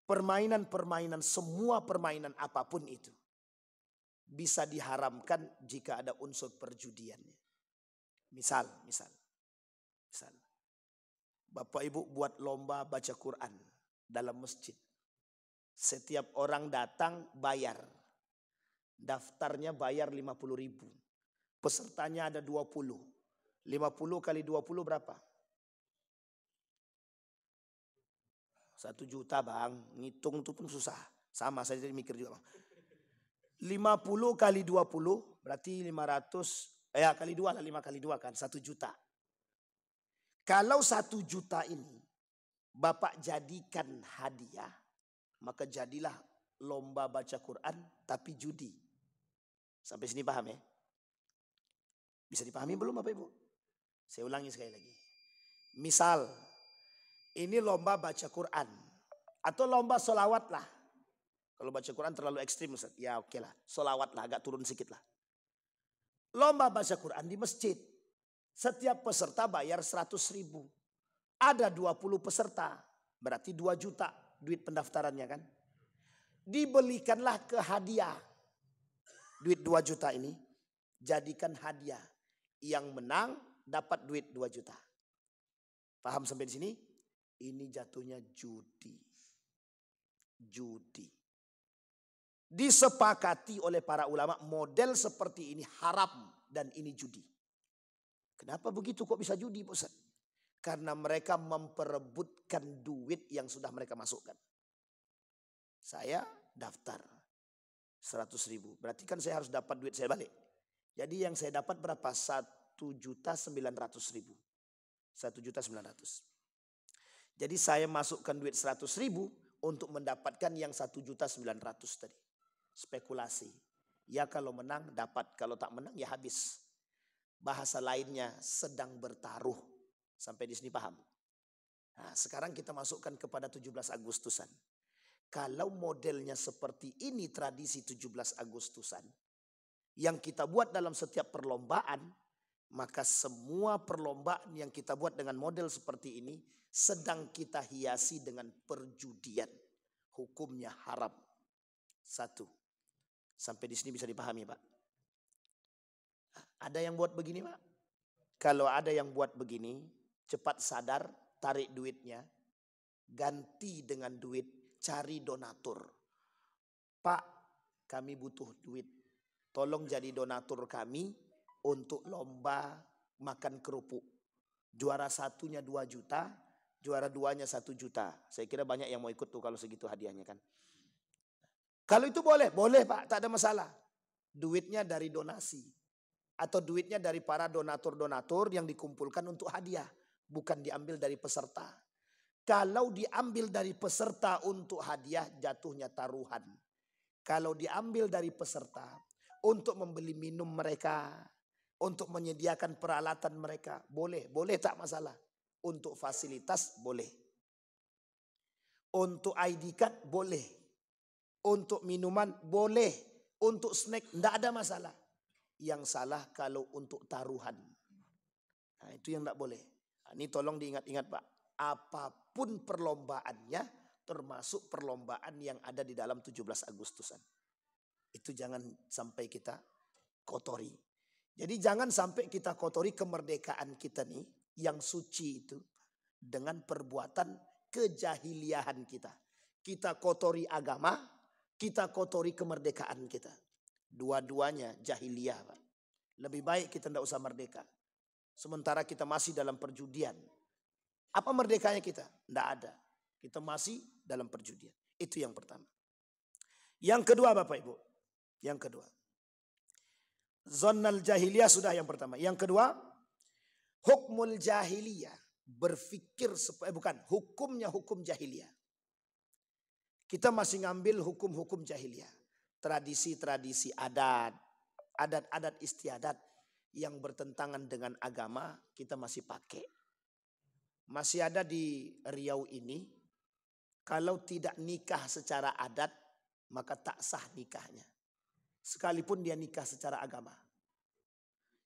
Permainan-permainan, semua permainan apapun itu bisa diharamkan jika ada unsur perjudiannya. Misal, Bapak Ibu buat lomba baca Quran dalam masjid. Setiap orang datang bayar. Daftarnya bayar 50.000. Pesertanya ada 20. 50 kali 20 berapa? 1 juta bang. Ngitung itu pun susah. Sama saya jadi mikir juga bang. 50 kali 20 berarti 500. Kali 2 lah, 5 kali 2 kan 1 juta. Kalau 1 juta ini Bapak jadikan hadiah, maka jadilah lomba baca Quran tapi judi. Sampai sini paham ya? Bisa dipahami belum Bapak Ibu? Saya ulangi sekali lagi. Misal Ini lomba baca Quran. Atau lomba solawat lah. Kalau baca Quran terlalu ekstrim Ustaz. Ya oke lah. Solawat lah, agak turun sedikit lah. Lomba baca Quran di masjid. Setiap peserta bayar 100.000. Ada 20 peserta. Berarti 2 juta duit pendaftarannya kan. Dibelikanlah ke hadiah. Duit 2 juta ini jadikan hadiah. Yang menang dapat duit 2 juta. Paham sampai di sini? Ini jatuhnya judi. Judi. Disepakati oleh para ulama model seperti ini haram dan ini judi. Kenapa begitu kok bisa judi Ustaz? Karena mereka memperebutkan duit yang sudah mereka masukkan. Saya daftar 100.000. Berarti kan saya harus dapat duit saya balik. Jadi yang saya dapat berapa? 1.900.000. 1.900.000. Jadi saya masukkan duit 100.000 untuk mendapatkan yang 1.900.000 tadi. Spekulasi. Ya kalau menang dapat, kalau tak menang ya habis. Bahasa lainnya sedang bertaruh. Sampai di sini paham? Nah, sekarang kita masukkan kepada 17 Agustusan. Kalau modelnya seperti ini tradisi 17 Agustusan. Yang kita buat dalam setiap perlombaan. Maka semua perlombaan yang kita buat dengan model seperti ini. Sedang kita hiasi dengan perjudian. Hukumnya haram. 1. Sampai di sini bisa dipahami Pak. Ada yang buat begini Pak? Kalau ada yang buat begini. Cepat sadar, tarik duitnya. Ganti dengan duit, cari donatur. Pak, kami butuh duit. Tolong jadi donatur kami untuk lomba makan kerupuk. Juara satunya 2 juta, juara 2-nya 1 juta. Saya kira banyak yang mau ikut tuh kalau segitu hadiahnya kan. Kalau itu boleh, boleh Pak, tak ada masalah. Duitnya dari donasi. Atau duitnya dari para donatur-donatur yang dikumpulkan untuk hadiah. Bukan diambil dari peserta. Kalau diambil dari peserta untuk hadiah jatuhnya taruhan. Kalau diambil dari peserta untuk membeli minum mereka. Untuk menyediakan peralatan mereka. Boleh, boleh tak masalah. Untuk fasilitas boleh. Untuk ID card boleh. Untuk minuman boleh. Untuk snack tidak ada masalah. Yang salah kalau untuk taruhan. Nah, itu yang tidak boleh. Nah, ini tolong diingat-ingat Pak. Apapun perlombaannya termasuk perlombaan yang ada di dalam 17 Agustusan. Itu jangan sampai kita kotori. Jadi jangan sampai kita kotori kemerdekaan kita nih yang suci itu dengan perbuatan kejahiliahan kita. Kita kotori agama, kita kotori kemerdekaan kita. Dua-duanya jahiliyah Pak. Lebih baik kita tidak usah merdeka. Sementara kita masih dalam perjudian. Apa merdekanya kita? Tidak ada. Kita masih dalam perjudian. Itu yang pertama. Yang kedua Bapak Ibu. Yang kedua. Zonnal jahiliyah sudah yang pertama. Yang kedua. Hukmul jahiliyah. Berfikir. Hukumnya hukum jahiliyah. Kita masih ngambil hukum-hukum jahiliyah. Tradisi-tradisi adat. Adat-adat istiadat. Yang bertentangan dengan agama. Kita masih pakai. Masih ada di Riau ini. Kalau tidak nikah secara adat. Maka tak sah nikahnya. Sekalipun dia nikah secara agama.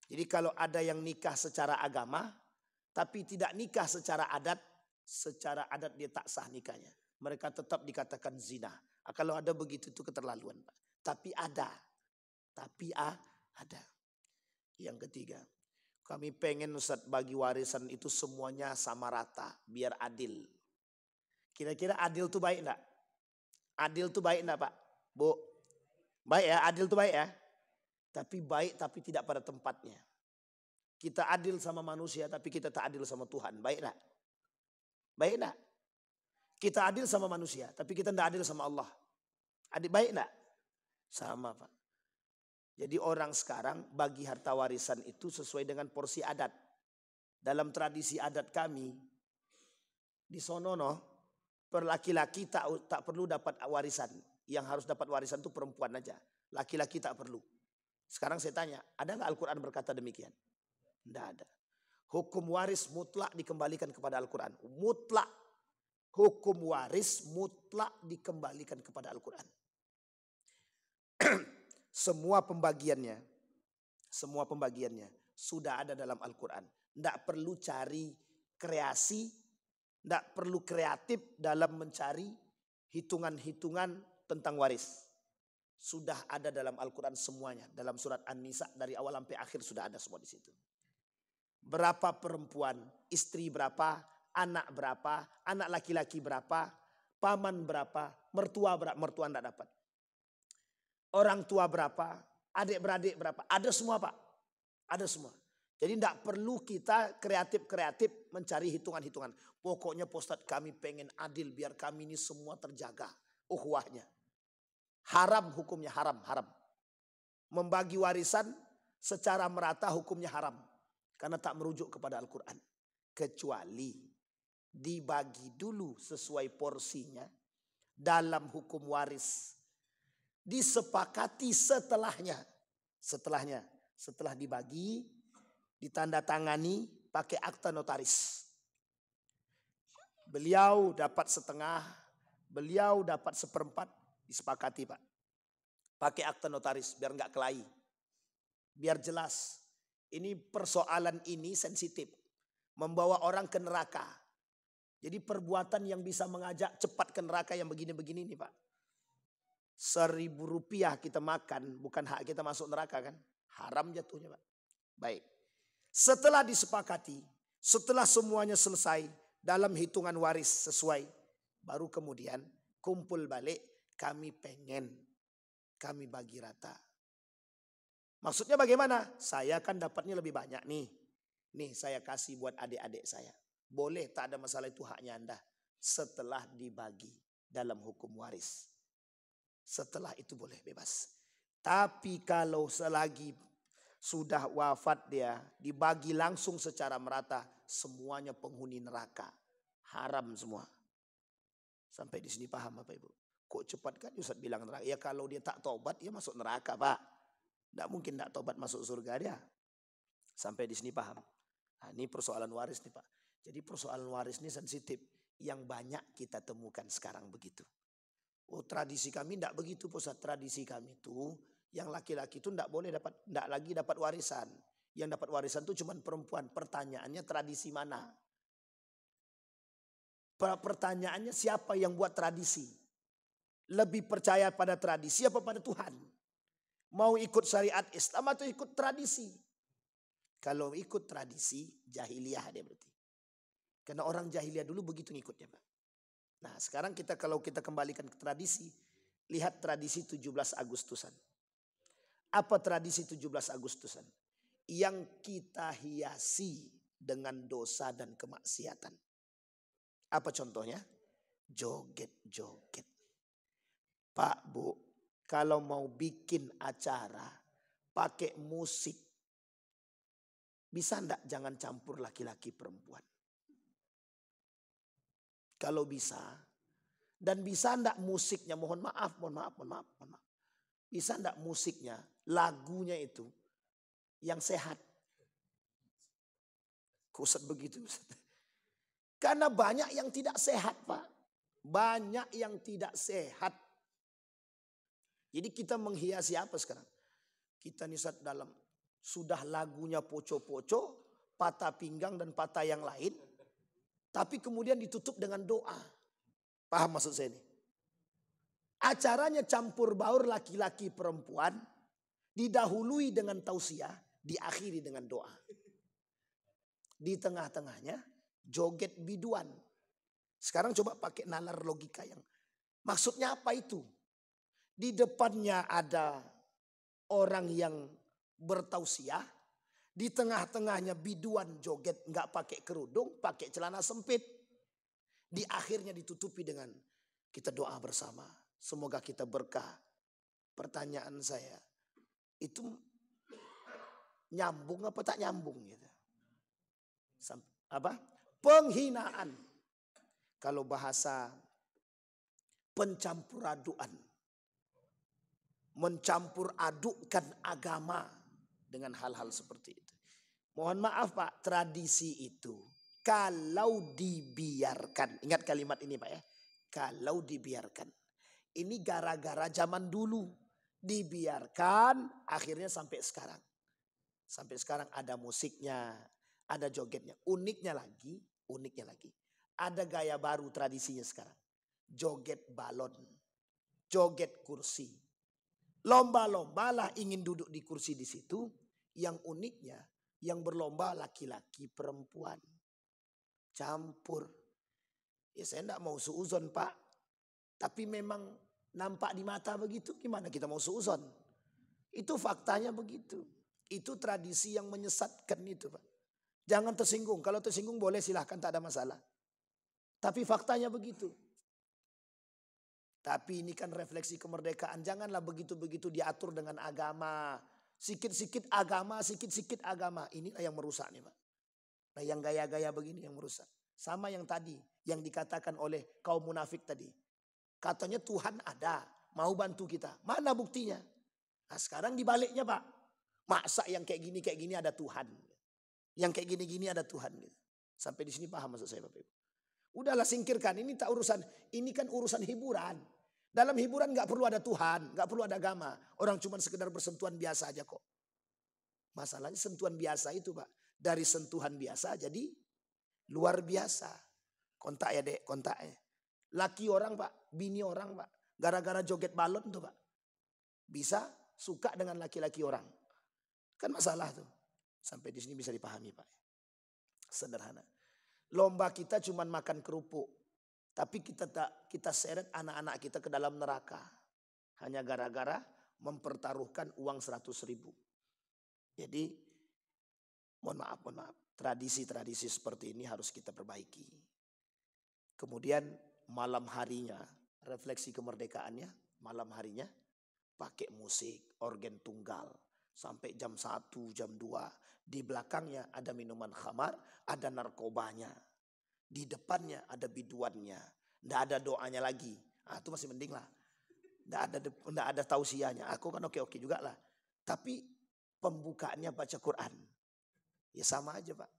Jadi kalau ada yang nikah secara agama. Tapi tidak nikah secara adat. Secara adat dia tak sah nikahnya. Mereka tetap dikatakan zina. Kalau ada begitu itu keterlaluan Pak. Tapi ada. Tapi ada. Yang ketiga. Kami pengen Ustaz bagi warisan itu semuanya sama rata. Biar adil. Kira-kira adil itu baik enggak? Adil itu baik enggak Pak? Bu? Baik ya, adil itu baik ya. Tapi baik tapi tidak pada tempatnya. Kita adil sama manusia tapi kita tak adil sama Tuhan. Baik enggak? Baik enggak? Kita adil sama manusia tapi kita tidak adil sama Allah. Adil baik enggak? Sama Pak. Jadi orang sekarang bagi harta warisan itu sesuai dengan porsi adat. Dalam tradisi adat kami. Di sono per laki-laki tak perlu dapat warisan. Yang harus dapat warisan itu perempuan aja. Laki-laki tak perlu. Sekarang saya tanya, ada nggak Al-Quran berkata demikian? Tidak ada. Hukum waris mutlak dikembalikan kepada Al-Quran. Mutlak. Hukum waris mutlak dikembalikan kepada Al-Quran. Semua pembagiannya sudah ada dalam Al-Quran. Tidak perlu cari kreasi, tidak perlu kreatif dalam mencari hitungan-hitungan tentang waris. Sudah ada dalam Al-Quran semuanya. Dalam surat An-Nisa dari awal sampai akhir sudah ada semua di situ. Berapa perempuan, istri berapa, anak berapa, anak laki-laki berapa, paman berapa, mertua berapa, mertua tidak dapat. Orang tua berapa, adik-beradik berapa, ada semua Pak. Ada semua. Jadi tidak perlu kita kreatif-kreatif mencari hitungan-hitungan. Pokoknya Pak Ustadz kami pengen adil biar kami ini semua terjaga ukhuwahnya. Haram hukumnya, haram. Membagi warisan secara merata hukumnya haram. Karena tak merujuk kepada Al-Quran. Kecuali dibagi dulu sesuai porsinya dalam hukum waris. Disepakati setelahnya. Setelah dibagi, ditandatangani pakai akta notaris. Beliau dapat setengah, beliau dapat seperempat. Disepakati Pak. Pakai akta notaris biar nggak kelahi. Biar jelas. Ini persoalan ini sensitif. Membawa orang ke neraka. Jadi perbuatan yang bisa mengajak cepat ke neraka yang begini-begini nih Pak. 1.000 rupiah kita makan. Bukan hak kita masuk neraka kan. Haram jatuhnya Pak. Baik. Setelah disepakati. Setelah semuanya selesai. Dalam hitungan waris sesuai. Baru kemudian kumpul balik. Kami pengen, kami bagi rata. Maksudnya bagaimana? Saya kan dapatnya lebih banyak nih. Nih saya kasih buat adik-adik saya. Boleh, tak ada masalah, itu haknya Anda. Setelah dibagi dalam hukum waris. Setelah itu boleh bebas. Tapi kalau selagi sudah wafat dia, dibagi langsung secara merata, semuanya penghuni neraka. Haram semua. Sampai di sini paham Bapak Ibu? Kok cepat kan Ustaz bilang neraka? Ya kalau dia tak tobat ya masuk neraka Pak. Tidak mungkin tak tobat masuk surga dia. Sampai di sini paham. Nah, ini persoalan waris nih Pak. Jadi persoalan waris ini sensitif. Yang banyak kita temukan sekarang begitu. Oh tradisi kami tidak begitu Ustaz. Tradisi kami itu yang laki-laki itu tidak boleh tidak lagi dapat warisan. Yang dapat warisan itu cuma perempuan. Pertanyaannya tradisi mana? Pertanyaannya siapa yang buat tradisi? Lebih percaya pada tradisi apa pada Tuhan? Mau ikut syariat Islam atau ikut tradisi? Kalau ikut tradisi, jahiliyah dia berarti. Karena orang jahiliyah dulu begitu ngikutnya Pak. Nah sekarang kalau kita kembalikan ke tradisi, lihat tradisi 17 Agustusan. Apa tradisi 17 Agustusan? Yang kita hiasi dengan dosa dan kemaksiatan. Apa contohnya? Joget-joget. Pak Bu, kalau mau bikin acara pakai musik, bisa enggak jangan campur laki-laki perempuan? Kalau bisa, dan bisa enggak musiknya, mohon maaf. Bisa enggak musiknya, lagunya itu yang sehat? Kusat begitu. Karena banyak yang tidak sehat Pak. Banyak yang tidak sehat. Jadi kita menghiasi apa sekarang? Kita nisat dalam sudah lagunya poco-poco, patah pinggang dan patah yang lain. Tapi kemudian ditutup dengan doa. Paham maksud saya ini? Acaranya campur baur laki-laki perempuan. Didahului dengan tausiah, diakhiri dengan doa. Di tengah-tengahnya joget biduan. Sekarang coba pakai nalar logika yang maksudnya apa itu? Di depannya ada orang yang bertausiah. Di tengah-tengahnya biduan joget nggak pakai kerudung, pakai celana sempit. Di akhirnya ditutupi dengan kita doa bersama. Semoga kita berkah. Pertanyaan saya, itu nyambung apa tak nyambung gitu? Apa? Penghinaan. Kalau bahasa pencampuraduan. Mencampur adukkan agama dengan hal-hal seperti itu. Mohon maaf Pak, tradisi itu Kalau dibiarkan. Ingat kalimat ini Pak ya. Kalau dibiarkan. Ini gara-gara zaman dulu. Dibiarkan akhirnya sampai sekarang. Sampai sekarang ada musiknya, ada jogetnya. Uniknya lagi. Ada gaya baru tradisinya sekarang. Joget balon. Joget kursi. Lomba-lombalah ingin duduk di kursi di situ. Yang uniknya, yang berlomba laki-laki perempuan. Campur. Ya saya enggak mau suuzon Pak. Tapi memang nampak di mata begitu. Gimana kita mau suuzon? Itu faktanya begitu. Itu tradisi yang menyesatkan itu Pak. Jangan tersinggung. Kalau tersinggung boleh silahkan, tak ada masalah. Tapi faktanya begitu. Tapi ini kan refleksi kemerdekaan. Janganlah begitu-begitu diatur dengan agama. Sikit-sikit agama, sikit-sikit agama. Inilah yang merusak nih Pak. Nah yang gaya-gaya begini yang merusak. Sama yang tadi, yang dikatakan oleh kaum munafik tadi. Katanya Tuhan ada, mau bantu kita. Mana buktinya? Nah sekarang dibaliknya Pak. Masa yang kayak gini ada Tuhan. Yang kayak gini-gini ada Tuhan. Sampai di sini paham maksud saya Bapak Ibu. Udahlah singkirkan, ini tak urusan, ini kan urusan hiburan. Dalam hiburan gak perlu ada Tuhan, gak perlu ada agama. Orang cuma sekedar bersentuhan biasa aja kok. Masalahnya sentuhan biasa itu Pak. Dari sentuhan biasa jadi luar biasa. Kontak ya dek, kontak ya. Laki orang Pak, bini orang Pak. Gara-gara joget balon tuh Pak. Bisa suka dengan laki-laki orang. Kan masalah tuh. Sampai di sini bisa dipahami Pak. Sederhana. Lomba kita cuma makan kerupuk. Tapi kita seret anak-anak kita ke dalam neraka. Hanya gara-gara mempertaruhkan uang 100.000. Jadi mohon maaf. Tradisi-tradisi seperti ini harus kita perbaiki. Kemudian malam harinya, refleksi kemerdekaannya, malam harinya pakai musik, organ tunggal. Sampai jam 1, jam 2. Di belakangnya ada minuman khamar, ada narkobanya. Di depannya ada biduannya. Nggak ada doanya lagi. Nah, itu masih mending lah. Nggak ada tausiahnya. Aku kan oke-oke juga lah. Tapi pembukaannya baca Quran. Ya sama aja Pak.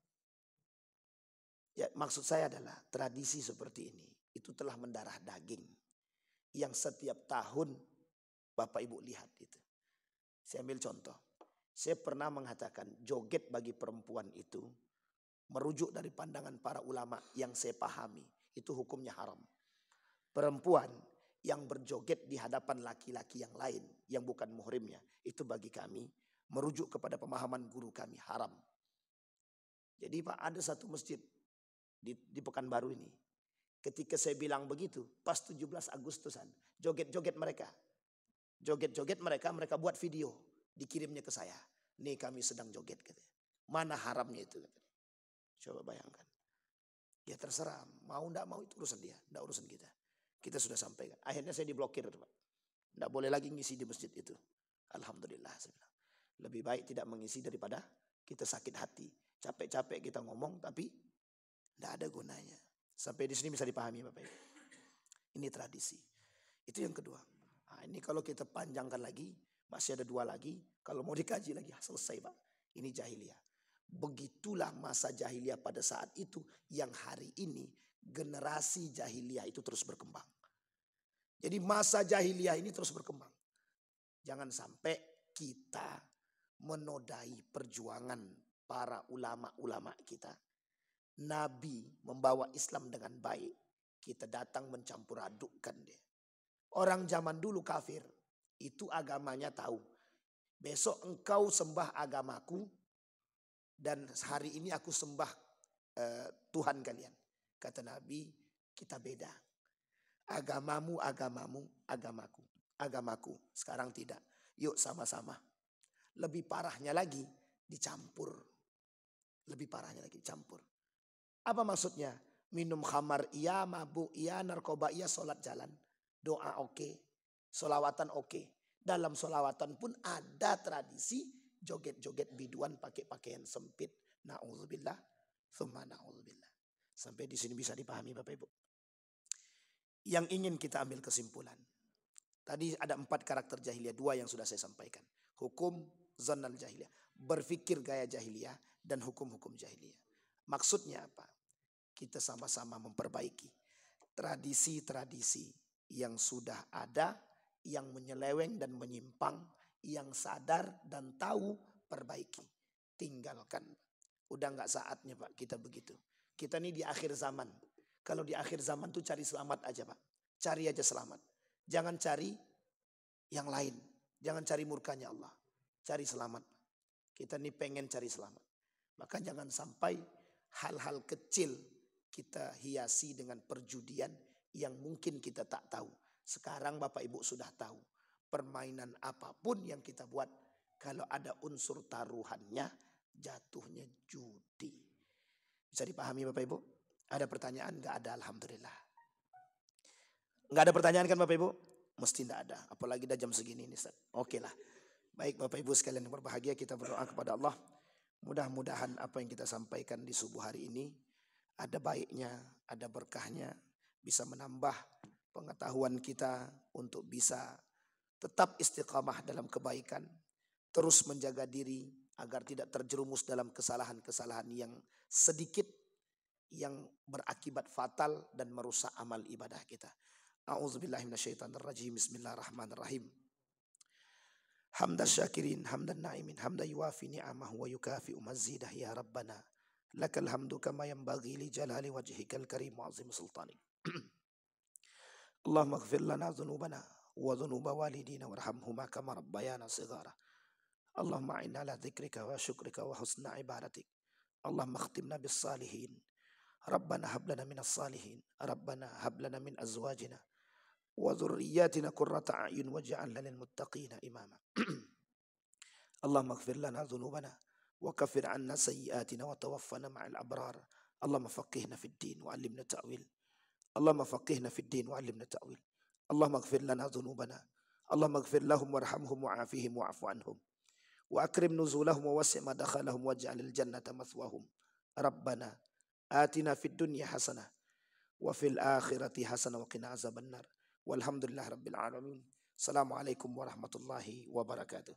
Ya maksud saya adalah tradisi seperti ini. Itu telah mendarah daging. Yang setiap tahun Bapak Ibu lihat itu. Saya ambil contoh. Saya pernah mengatakan joget bagi perempuan itu. Merujuk dari pandangan para ulama yang saya pahami. Itu hukumnya haram. Perempuan yang berjoget di hadapan laki-laki yang lain. Yang bukan muhrimnya. Itu bagi kami merujuk kepada pemahaman guru kami haram. Jadi Pak ada satu masjid di Pekanbaru ini. Ketika saya bilang begitu pas 17 Agustusan. Joget-joget mereka. Joget-joget mereka buat video. Dikirimnya ke saya. Nih kami sedang joget. Katanya. Mana haramnya itu? Katanya. Coba bayangkan. Ya terserah. Mau enggak mau itu urusan dia. Enggak urusan kita. Kita sudah sampaikan. Akhirnya saya diblokir. Enggak boleh lagi ngisi di masjid itu. Alhamdulillah. Lebih baik tidak mengisi daripada kita sakit hati. Capek-capek kita ngomong tapi enggak ada gunanya. Sampai di sini bisa dipahami Bapak Ibu. Ini tradisi. Itu yang kedua. Nah, ini kalau kita panjangkan lagi. Masih ada 2 lagi. Kalau mau dikaji lagi selesai Pak. Ini jahiliyah. Begitulah masa jahiliyah pada saat itu yang hari ini generasi jahiliyah itu terus berkembang. Jadi masa jahiliyah ini terus berkembang. Jangan sampai kita menodai perjuangan para ulama-ulama kita. Nabi membawa Islam dengan baik. Kita datang mencampur adukkan dia. Orang zaman dulu kafir. Itu agamanya tahu. Besok engkau sembah agamaku. Dan hari ini aku sembah Tuhan kalian. Kata Nabi, kita beda. Agamamu, agamaku. Agamaku. Sekarang tidak. Yuk sama-sama. Lebih parahnya lagi, dicampur. Lebih parahnya lagi, dicampur. Apa maksudnya? Minum khamar iya, mabuk iya, narkoba iya, sholat jalan. Doa oke. Solawatan oke. Dalam solawatan pun ada tradisi joget-joget biduan pakai pakaian sempit. Na'udzubillah. Thumma na'udzubillah. Sampai di sini bisa dipahami Bapak Ibu. Yang ingin kita ambil kesimpulan. Tadi ada 4 karakter jahiliyah. 2 yang sudah saya sampaikan. Hukum zannal jahiliyah. Berfikir gaya jahiliyah dan hukum-hukum jahiliyah. Maksudnya apa? kita sama-sama memperbaiki tradisi-tradisi yang sudah ada, yang menyeleweng dan menyimpang, yang sadar dan tahu, perbaiki, tinggalkan. Udah nggak saatnya Pak kita begitu. Kita ini di akhir zaman. Kalau di akhir zaman tuh cari selamat aja Pak. Cari aja selamat. Jangan cari yang lain. Jangan cari murkanya Allah. Cari selamat. Kita ini pengen cari selamat. Maka jangan sampai hal-hal kecil kita hiasi dengan perjudian yang mungkin kita tak tahu. Sekarang Bapak Ibu sudah tahu. Permainan apapun yang kita buat, kalau ada unsur taruhannya, jatuhnya judi. Bisa dipahami Bapak Ibu? Ada pertanyaan? Enggak ada, alhamdulillah. Enggak ada pertanyaan kan Bapak Ibu? Mesti enggak ada. Apalagi dah jam segini nih Ustaz. Oke lah. Baik Bapak Ibu sekalian yang berbahagia, kita berdoa kepada Allah. Mudah-mudahan apa yang kita sampaikan di subuh hari ini ada baiknya, ada berkahnya, bisa menambah pengetahuan kita untuk bisa tetap istiqamah dalam kebaikan, terus menjaga diri agar tidak terjerumus dalam kesalahan-kesalahan yang sedikit yang berakibat fatal dan merusak amal ibadah kita. A'udzubillahi minasyaitonirrajim. Bismillahirrahmanirrahim. Hamdan syakirin, hamdan na'imin, hamdan yuafi ni'amahu wa yukafi'u mazidah ya Rabbana. Lakal hamdu kama yanbaghi li jalali wajhikal karim wa azim sultanik. Allahumma ighfir lana dhunubana wa dhunuba walidina warhamhuma kama rabbayana shighara. Allahumma a'inna ala dzikrika wa syukrika wa husna ibadatik. Allahumma khtimna bis salihin. Rabbana hab lana minas salihin. Rabbana hab lana min azwajina wa dhurriyyatina qurrata a'yun waj'alna lil muttaqina imama. Allahumma ighfir lana dhunubana wa kaffir 'anna sayyi'atina wa tawaffana ma'al abrar. Allahumma faqihna fid din wa 'allimna ta'wil. Allahumma faqihna fid din wa 'allimna ta'wil. Allahumma ighfir lana dhunubana. Allahumma ighfir lahum warhamhum wa'afihim wa'fu 'anhum. Wa akrim nuzulahum wa wasi' madkhalahum waj'alil jannata mathwahum. Rabbana atina fid dunya hasanah wa fil akhirati hasanah wa qina azabannar. Walhamdulillah rabbil alamin. Assalamualaikum warahmatullahi wabarakatuh.